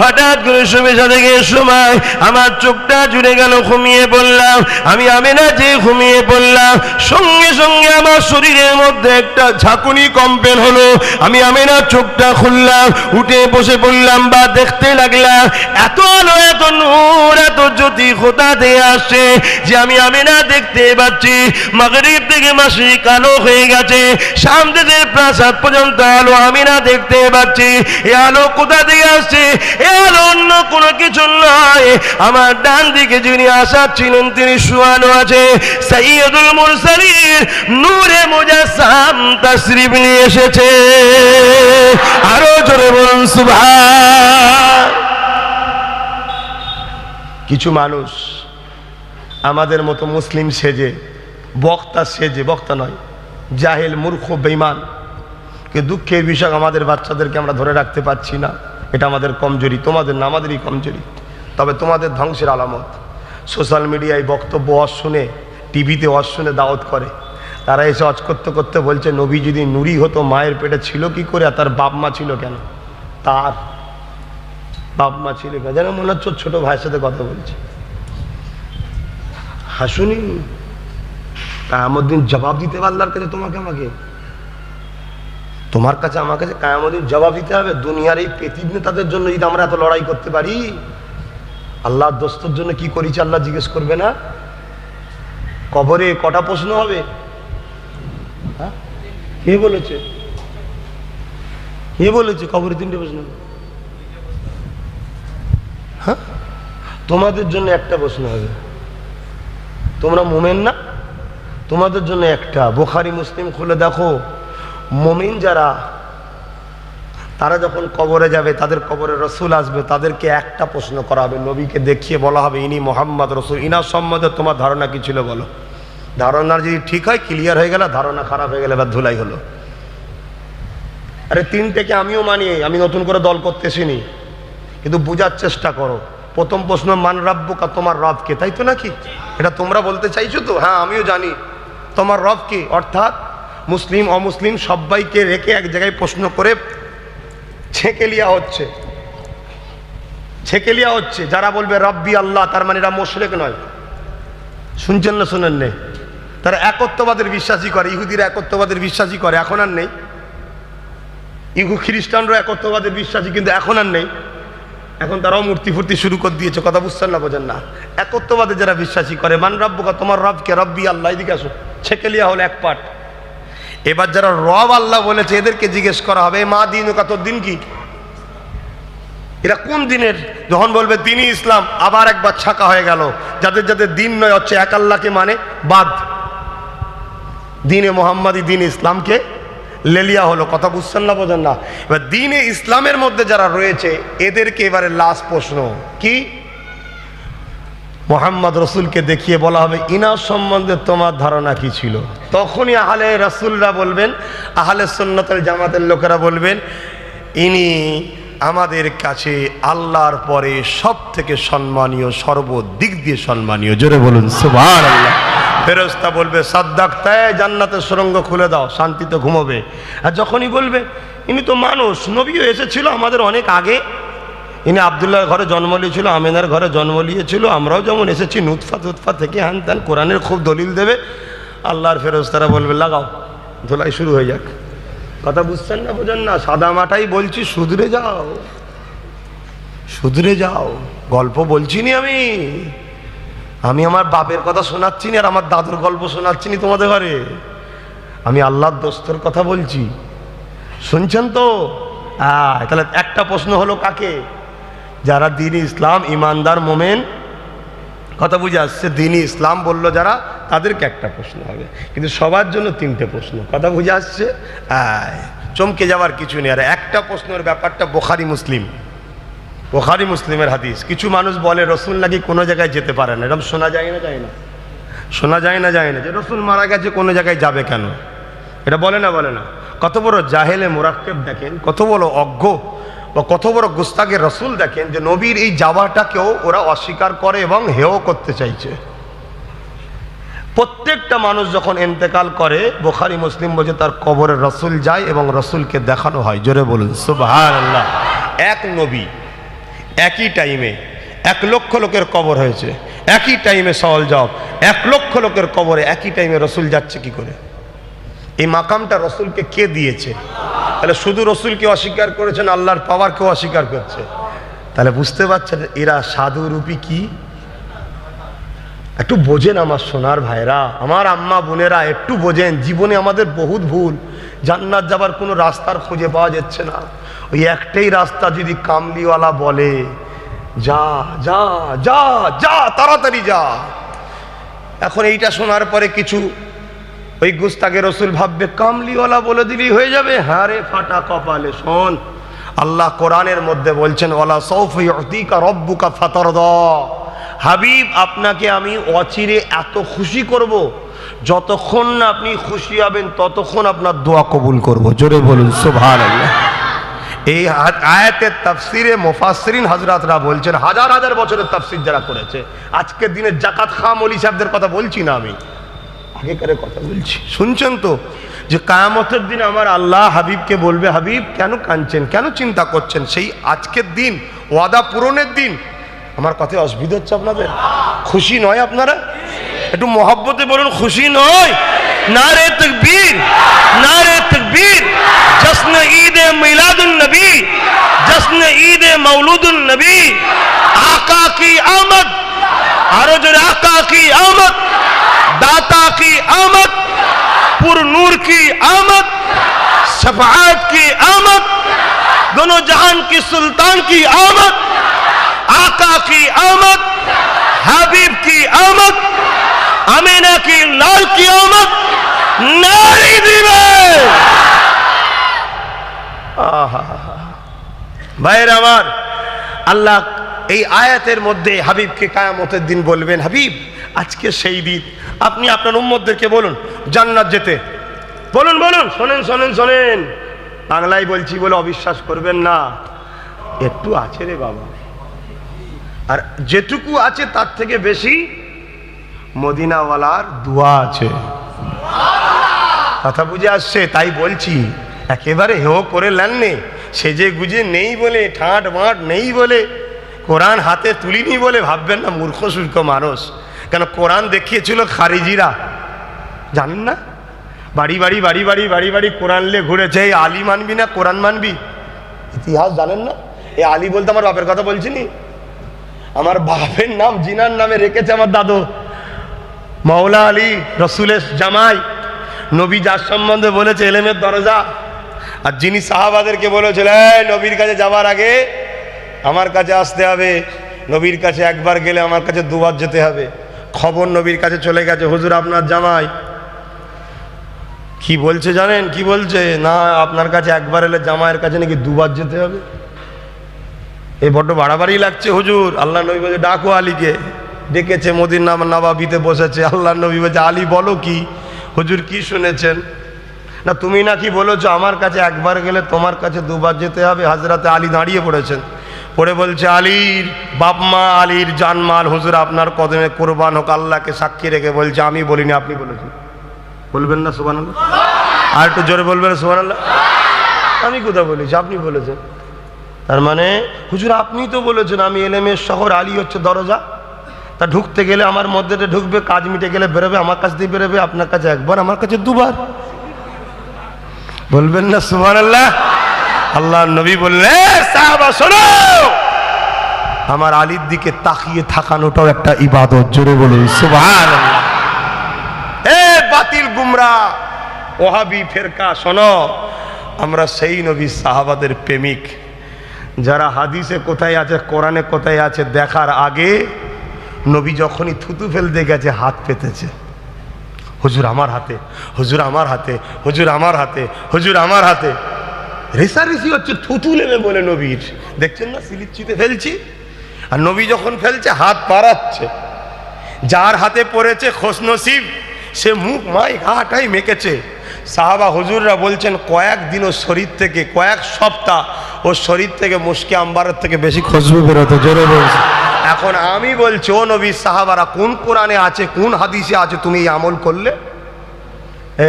হঠাৎ করে শুভেচ্ছা থেকে সময় আমার চোখটা জুড়ে গেল, ঘুমিয়ে পড়লাম। আমি আমেনা যে ঘুমিয়ে পড়লাম, সঙ্গে সঙ্গে আমার শরীরের মধ্যে একটা ঝাঁকুনি কম্পন হলো। আমি আমেনা চোখটা খুললাম, উঠে বসে পড়লাম বা দেখতে লাগলাম, এত আলো, এত নূর, এত জ্যোতি কোথা থেকে আসছে যে আমি আমেনা দেখতে পাচ্ছি। মাগরিব থেকে মাসিক আলো হয়ে গেছে, শাম দেশের প্রাসাদ পর্যন্ত আলো আমেনা দেখতে পাচ্ছি। এ আলো কোথা থেকে আসছে? এ আলো অন্য কোনো কিছু নয়, আমার ডান দিকে যিনি আসাচ্ছিলেন তিনি শুয়ানো আছে, সাইয়্যিদুল মুরসালিন নূরে মুজাসসাম তাশরীফ নিয়ে এসেছে। আরো জোরে বলুন সুবহান। কিছু মানুষ আমাদের মতো মুসলিম সেজে, বক্তা সেজে, বক্তা নয়, জাহেল, মূর্খ, বেঈমান, কে দুঃখের বিষয় আমাদের বাচ্চাদেরকে আমরা ধরে রাখতে পারছি না। এটা আমাদের কমজোরি, তোমাদের না, আমাদেরই কমজোরি। তবে তোমাদের ধ্বংসের আলামত। সোশ্যাল মিডিয়ায় বক্তব্য ওয়াজ শুনে, টিভিতে ওয়াজ শুনে দাওয়াত করে, তারা এসে ওয়াজ করতে করতে বলছে নবী যদি নুরি হতো মায়ের পেটে ছিল কি করে, আর তার বাপ মা ছিল কেন? তার বাপ মা ছিল কেন? যেন মনে হচ্ছে ছোট ভাইয়ের সাথে কথা বলছে। হাসুনি কিয়ামত দিন জবাব দিতে হবে আল্লাহর কাছে, তোমাকে আমাকে, তোমার কাছে আমার কাছে কিয়ামত দিন জবাব দিতে হবে। দুনিয়ার এই পেতিব নেতাদের জন্য যদি আমরা এত লড়াই করতে পারি, আল্লাহর দোস্তর জন্য কি করেছি আল্লাহ জিজ্ঞেস করবে না? কবরে কটা প্রশ্ন হবে? হ্যাঁ, কে বলেছে? কে বলেছে কবরে 3টে প্রশ্ন? হ্যাঁ, তোমাদের জন্য একটা প্রশ্ন হবে। তোমরা মুমিন না? তোমাদের জন্য একটা। বুখারী মুসলিম খুলে দেখো, মুমিন যারা, তারা যখন কবরে যাবে, তাদের কবরে রসুল আসবে, তাদেরকে একটা প্রশ্ন করা হবে, নবীকে দেখিয়ে বলা হবে ইনি মোহাম্মদ রসুল, ইনার সম্বন্ধে তোমার ধারণা কি ছিল বলো। ধারণা যদি ঠিক হয় ক্লিয়ার হয়ে গেল, ধারণা খারাপ হয়ে গেলে এবার ধুলাই হলো। আরে 3টেকে আমিও মানি, আমি নতুন করে দল করতেছিনি, কিন্তু বোঝার চেষ্টা করো। প্রথম প্রশ্ন মান রাব্বুকা, তোমার রব কে, তাই তো নাকি? এটা তোমরা বলতে চাইছো তো? হ্যাঁ, আমিও জানি তোমার রব কে। অর্থাৎ মুসলিম অমুসলিম সবাইকে রেখে এক জায়গায় প্রশ্ন করে ছেঁকে লিয়া হচ্ছে, ছেঁকে লিয়া হচ্ছে। যারা বলবে রব্বি আল্লাহ, তার মানে এরা মুশরিক নয়। শুনছেন না শুনেন নেই? তারা একত্ববাদের বিশ্বাসী করে, ইহুদিরা একত্ববাদের বিশ্বাসী করে, এখন আর নেই। ইহু খ্রিস্টানরা একত্ববাদের বিশ্বাসী, কিন্তু এখন আর নেই। এখন তারাও মূর্তি ফুর্তি শুরু করে দিয়েছে। কথা বুঝছেন না, বোঝেন না? একত্ববাদে যারা বিশ্বাসী করে, মান রাব্বুকা, তোমার রবকে, রব্বি আল্লাহ, এদিকে আসো, ছেঁকে লিয়া হলো এক পাঠ। এবার যারা রব আল্লাহ বলেছে, এদেরকে জিজ্ঞেস করা হবে মা দিনুকা, তোর দিন কি? এরা কোন দিনের? যখন বলবে দিনই ইসলাম, আবার একবার ছাকা হয়ে গেল। যাদের যাদের দিন নয় হচ্ছে এক আল্লাহকে মানে বাদ, দিনে মোহাম্মদী, দিন ইসলামকে লেলিয়া হলো। কথা বুঝছেন না, বোঝেন না? এবার দিনে ইসলামের মধ্যে যারা রয়েছে, এদেরকে এবারে লাস্ট প্রশ্ন কি? মোহাম্মদ রসুলকে দেখিয়ে বলা হবে ইনার সম্বন্ধে তোমার ধারণা কি ছিল? তখনই আহলে রাসূলরা বলবেন, আহলে সুন্নাতুল জামাতের লোকেরা বলবেন ইনি আমাদের কাছে আল্লাহর পরে সব থেকে সম্মানীয়, সর্বদিক দিয়ে সম্মানীয়। জোরে বলুন সুবহানাল্লাহ। ফেরেশতা বলবে সাদ্দাকতা, জান্নাতের সুরঙ্গ খুলে দাও, শান্তিতে ঘুমোবে। আর যখনই বলবে ইনি তো মানুষ, নবীও এসেছিল আমাদের অনেক আগে, ইনি আব্দুল্লাহর ঘরে জন্ম নিয়েছিল, আমিনার ঘরে জন্ম নিয়েছিল, আমরাও যেমন এসেছি নুতফা তুতফা থেকে, হ্যান ত্যান, কোরআনের খুব দলিল দেবে। আল্লাহর ফেরেশতারা বলবে লাগাও, ধোলাই শুরু হয়ে যাক। কথা বুঝছেন না, বোঝেন না? সাদা মাটাই বলছি, শুধরে যাও, শুধরে যাও। গল্প বলছি নি আমি আমার বাপের কথা শোনাচ্ছি না, আর আমার দাদুর গল্প শোনাচ্ছি নি তোমাদের ঘরে। আমি আল্লাহর দোস্তর কথা বলছি, শুনছেন তো? তাহলে একটা প্রশ্ন হলো কাকে? যারা দ্বীন ইসলাম, ইমানদার মোমেন কথা বুঝে আসছে? দিনই ইসলাম বলল যারা, তাদেরকে একটা প্রশ্ন হবে, কিন্তু সবার জন্য 3টে প্রশ্ন। কথা বুঝে আসছে? চমকে যাওয়ার কিছু নেই। আর একটা প্রশ্নের ব্যাপারটা বুখারী মুসলিমের হাদিস। কিছু মানুষ বলে রসুল নাকি কোনো জায়গায় যেতে পারে না, এরকম শোনা যায় না? শোনা যায় না যে রসুল মারা গেছে, কোনো জায়গায় যাবে কেন? এটা বলে না? কত বড় জাহেলে মুরাক্কেব দেখেন, কত বড় অজ্ঞ বা কত বড় গুস্তাগে রসুল দেখেন, যে নবীর এই যাওয়াটাকেও ওরা অস্বীকার করে এবং হেয় করতে চাইছে। প্রত্যেকটা মানুষ যখন ইন্তেকাল করে, বুখারী মুসলিম বলছে তার কবরে রসুল যায় এবং রসুলকে দেখানো হয়। জোরে বলুন সুবহানাল্লাহ। এক নবী একই টাইমে 1 লক্ষ লোকের কবর হয়েছে, একই টাইমে সওয়াল জবাব, 1 লক্ষ লোকের কবরে একই টাইমে রসুল যাচ্ছে কি করে? এই মাকামটা রসুলকে কে দিয়েছে? তাহলে শুধু রসুলকে অস্বীকার করেছেন, আল্লাহর পাওয়ারকেও অস্বীকার করছে। তাহলে বুঝতে পারছেন এরা সাধুরূপী কি? একটু বোঝেন আমার সোনার ভাইরা, আমার আম্মা বোনেরা, একটু বোঝেন। জীবনে আমাদের বহুত ভুল। জান্নাত যাবার কোনো রাস্তার খুঁজে পাওয়া যাচ্ছে না। ওই একটাই রাস্তা, যদি কামলিওয়ালা বলে যা যা যা যা, তাড়াতাড়ি যা। এখন এইটা শোনার পরে কিছু ওই গুস্তাকে রসুল ভাববে কামলিওয়ালা বলে দিলেই হয়ে যাবে। হ্যাঁ রে ফাটা কপালে শোন, আল্লাহ কোরআনের মধ্যে বলছেন ওয়ালা সাউফা ইউতিকা রাব্বুকা ফাতারদা। হাবিব, আপনাকে আমি অচিরে এত খুশি করব, যতক্ষণ না আপনি খুশি হবেন ততক্ষণ আপনার দোয়া কবুল করব। জোরে বলুন সুবহানাল্লাহ। এই আয়াতের তাফসিরে মুফাসসিরিন হযরতরা বলছেন, হাজার হাজার বছরের তাফসির যারা করেছে, আজকের দিনে জাকাত খাম ওলি সাহেবদের কথা বলছি না, আমি আগেকারের কথা বলছি। শুনছেন তো যে কিয়ামতের দিন আমার আল্লাহ হাবিবকে বলবে, হাবিব কেন কাঁদছেন, কেন চিন্তা করছেন? সেই আজকের দিন, ওয়াদা পূরণের দিন। আমার কথায় অসুবিধা হচ্ছে আপনাদের? খুশি নয় আপনারা? একটু মহব্বতে বলুন খুশি নয়? নারে তাকবীর, নারে তাকবীর। জশ্ন ঈদ মিলাদুন নবী, জশ্ন ঈদ মৌলুদুন নবী। आका की आमद, आरो जोरे आका की आमद, दाता की आमद, पुर नूर की आमद, शफाअत की आमद, दोनों जहान की सुल्तान की आमद, आका की आमद, हबीब की आमद, अमीना की लाल की आमद नारी दिवे। ভাইয়ের আমার, আল্লাহ এই আয়াতের মধ্যে হাবিবকে কিয়ামতের দিন বলবেন, হাবিব আজকে সেই দিন, আপনি আপনার উম্মতদেরকে বলুন জান্নাত যেতে। বলুন বলুন, শোনেন শোনেন শোনেন, বাংলায় বলছি বলে অবিশ্বাস করবেন না। একটু আছে রে বাবা, আর যেটুকু আছে তার থেকে বেশি মদিনাওয়ালার দোয়া আছে। কথা বুঝে আসছে? তাই বলছি, একেবারে হেও করে নেননি, সেজে গুজে নেই বলে, ঠাঁট মাঠ নেই বলে, কোরআন হাতে তুলিনি বলে ভাববেন না মূর্খ সূর্খ মানুষ। কেন কোরআন দেখিয়েছিল খারিজিরা, জানেন না? বাড়ি বাড়ি বাড়ি বাড়ি বাড়ি বাড়ি কোরআন নিয়ে ঘুরেছে। এই আলী মানবি না কোরআন মানবি? ইতিহাস জানেন না? এই আলী বলতে আমার বাপের কথা বলছি নি, আমার বাপের নাম জিনার নামে রেখেছে আমার দাদু মাওলা আলী, রসুলের জামাই। নবী যার সম্বন্ধে বলেছে এলেমের দরজা, আর যিনি সাহাবাদেরকে বলেছিলেন নবীর কাছে যাবার আগে আমার কাছে আসতে হবে, নবীর কাছে একবার গেলে আমার কাছে দুবার যেতে হবে। খবর নবীর কাছে চলে গেছে, হুজুর আপনার জামাই কি বলছে জানেন? কি বলছে? না আপনার কাছে একবার এলে জামাইয়ের কাছে নাকি দুবার যেতে হবে। এই বড্ড বাড়াবাড়ি লাগছে হুজুর। আল্লাহ নবী বলছে ডাকো আলীকে। ডেকেছে, মদিনা নবাবিতে বসেছে। আল্লাহ নবী বলছে আলী বলো কি? হুজুর কি শুনেছেন? না তুমি নাকি বলেছো আমার কাছে একবার গেলে তোমার কাছে দুবার যেতে হবে। হযরতে আলী দাঁড়িয়ে পড়েছেন, পড়ে বলছে আলীর বাপ মা, আলীর জানমাল হুজুর আপনার কদমে কোরবান হোক। আল্লাহকে সাক্ষী রেখে বলছে আমি বলিনি, আপনি বলেছেন। বলবেন না সুবহানাল্লাহ? আর একটু জোরে বলবেন সুবহানাল্লাহ। আমি কোথা বলেছি? আপনি বলেছেন। তার মানে হুজুর আপনি তো বলেছেন আমি এলেমের শহর, আলী হচ্ছে দরজা। তা ঢুকতে গেলে আমার মধ্যে ঢুকবে, কাজ মিটে গেলে বেরোবে, আমার কাছ দিয়ে বেরোবে। আপনার কাছে একবার, আমার কাছে দুবার। বলবেন না সুবহানাল্লাহ? আল্লাহ নবী বললেন সাহাবা শোনো, আমার আলীর দিকে তাকিয়ে থাকানোটাও একটা ইবাদত। জোরে বলুন সুবহানাল্লাহ। এ বাতিল গুমরাহ ওহাবি ফেরকা শোনো, আমরা সেই নবী সাহাবাদের প্রেমিক, যারা হাদিসে কোথায় আছে কোরআনে কোথায় আছে দেখার আগে নবী যখনই থুতু ফেলতে গেছে হাত পেতেছে, হুজুর আমার হাতে, হুজুর আমার হাতে, হুজুর আমার হাতে, হুজুর আমার হাতে। রেসারেসি হচ্ছে থুতু নেবে বলে নবীর। দেখছেন না সিলিচ্ছিতে ফেলছি, আর নবী যখন ফেলছে হাত পাড়াচ্ছে। যার হাতে পড়েছে খোশনসিব, সে মুখ মাই ঘাটাই মেকেছে। সাহাবা হুজুররা বলছেন কয়েকদিন ওর শরীর থেকে, কয়েক সপ্তাহ ওর শরীর থেকে মুশকে আম্বারের থেকে বেশি খুশবু বেরোতো। জোরে বলছে। এখন আমি বলছি ও নবী সাহাবারা, কোন কোরআনে আছে, কোন হাদিসে আছে তুমি এই আমল করলে?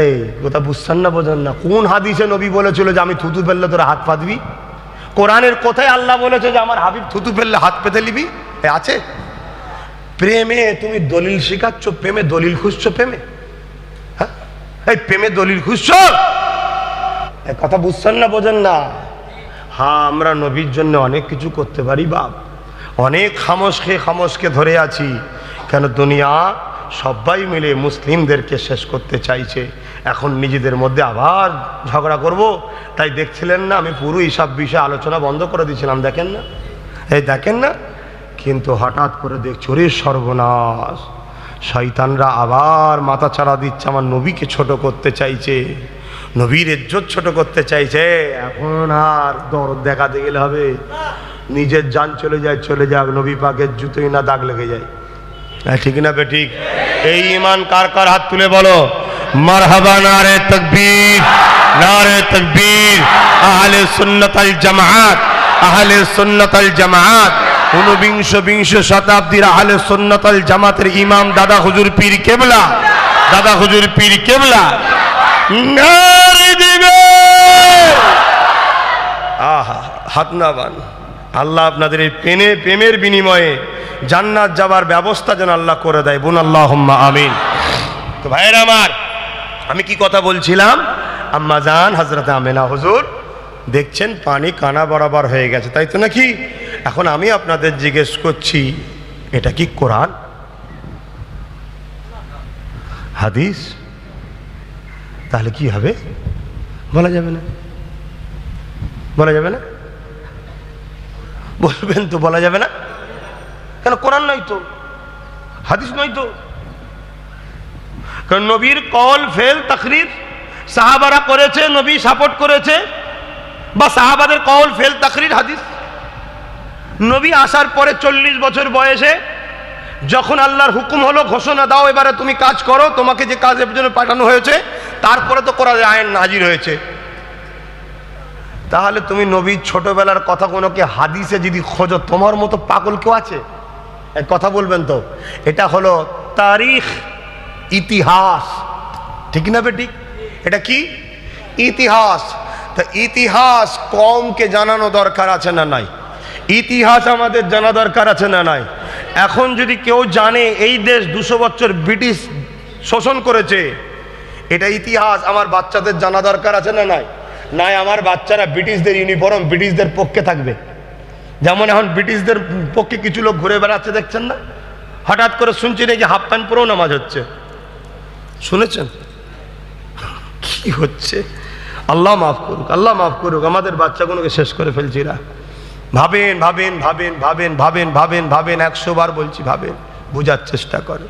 এই কথা বুঝছেন না, বোঝেন না? কোন হাদিসে নবী বলেছিল যে আমি থুতু ফেললে তোরা হাত পাতবি? কোরআনের কোথায় আল্লাহ বলেছে যে আমার হাবিব থুতু ফেললে হাত পেতে নিবি? আছে? প্রেমে তুমি দলিল শিখাচ্ছ, প্রেমে দলিল খুঁজছো, প্রেমে হ্যাঁ এই প্রেমে দলিল খুঁজছো? কথা বুঝছেন না, বোঝেন না? হ্যাঁ, আমরা নবীর জন্য অনেক কিছু করতে পারি বাপ, অনেক খামোশকে ধরে আছি। কেন? দুনিয়া সবাই মিলে মুসলিমদেরকে শেষ করতে চাইছে। এখন নিজেদের মধ্যে আবার ঝগড়া করব, তাই দেখছিলেন না আমি পুরো এইসব বিষয়ে আলোচনা বন্ধ করে দিয়েছিলাম, দেখেন না? এই দেখেন না? কিন্তু হঠাৎ করে দেখছো রে সর্বনাশ, শয়তানরা আবার মাথা চাড়া দিচ্ছে, আমার নবীকে ছোট করতে চাইছে, নবীর ইজ্জত ছোট করতে চাইছে। এখন আর দরদ দেখাতে গেলে হবে? নিজের জান চলে যায়, চলে যাক, নবী পাকের জুতোই না দাগ লেগে যায়। ঠিক না বেঠিক? এই ঈমান কার কার হাত তুলে বলো মারহাবা, নারে তাকবীর, নারে তাকবীর। আহলে সুন্নাত আল জামাত, আহলে সুন্নাত আল জামাত, ঊনবিংশ শতাব্দীর আহলে সুন্নাত আল জামাতের ইমাম দাদা হুজুর পীর কেবলা, দাদা হুজুর পীর কেবলা নারে দিবে। আহা, হাত না বান। আল্লাহ আপনাদের এই প্রেমের বিনিময়ে জান্নাত যাবার ব্যবস্থা যেন আল্লাহ করে দেয়। বোন আল্লাহুম্মা আমিন। তো ভাইয়েরা আমার, আমি কি কথা বলছিলাম? আম্মা জান হযরত আমেনা হুজুর দেখছেন পানি কানা বরাবর হয়ে গেছে, তাই তো নাকি? এখন আমি আপনাদের জিজ্ঞেস করছি, এটা কি কোরআন হাদিস? তাহলে কি হবে? বলা যাবে না, বলা যাবে না? বলবেন তো বলা যাবে না কেন? কোরআন নয় তো, হাদিস নয় তো। কারণ নবীর কল ফেল তাকরির সাহাবারা করেছে, নবী সাপোর্ট করেছে, বা সাহাবাদের কল ফেল তাকরির হাদিস। নবী আসার পরে 40 বছর বয়সে যখন আল্লাহর হুকুম হলো, ঘোষণা দাও এবারে তুমি কাজ করো, তোমাকে যে কাজের জন্য পাঠানো হয়েছে, তারপরে তো কোরআনের আইন নাজির হয়েছে। তাহলে তুমি নবীর ছোটবেলার কথা কোনোকে হাদিসে যদি খোঁজো, তোমার মতো পাগল কেউ আছে? এক কথা বলবেন তো? এটা হলো তারিখ, ইতিহাস। ঠিক না বেঠিক? এটা কি ইতিহাস? তা ইতিহাস কমকে জানানো দরকার আছে না নাই? ইতিহাস আমাদের জানা দরকার আছে না নাই? এখন যদি কেউ জানে এই দেশ 200 বছর ব্রিটিশ শোষণ করেছে, এটা ইতিহাস, আমার বাচ্চাদের জানা দরকার আছে না নাই? নাই, আমার বাচ্চারা ব্রিটিশদের ইউনিফর্ম, ব্রিটিশদের পক্ষে থাকবে। যেমন এখন ব্রিটিশদের পক্ষে কিছু লোক ঘুরে বেড়াচ্ছে, দেখছেন না? হঠাৎ করে শুনছি নাকি হাফ প্যান্ট পরেও নামাজ হচ্ছে, শুনেছেন? কি হচ্ছে? আল্লাহ মাফ করুক, আল্লাহ মাফ করুক, আমাদের বাচ্চাগুলোকে শেষ করে ফেলছিরা। ভাবেন ভাবেন ভাবেন ভাবেন ভাবেন ভাবেন ভাবেন, 100 বার বলছি ভাবেন, বোঝার চেষ্টা করে।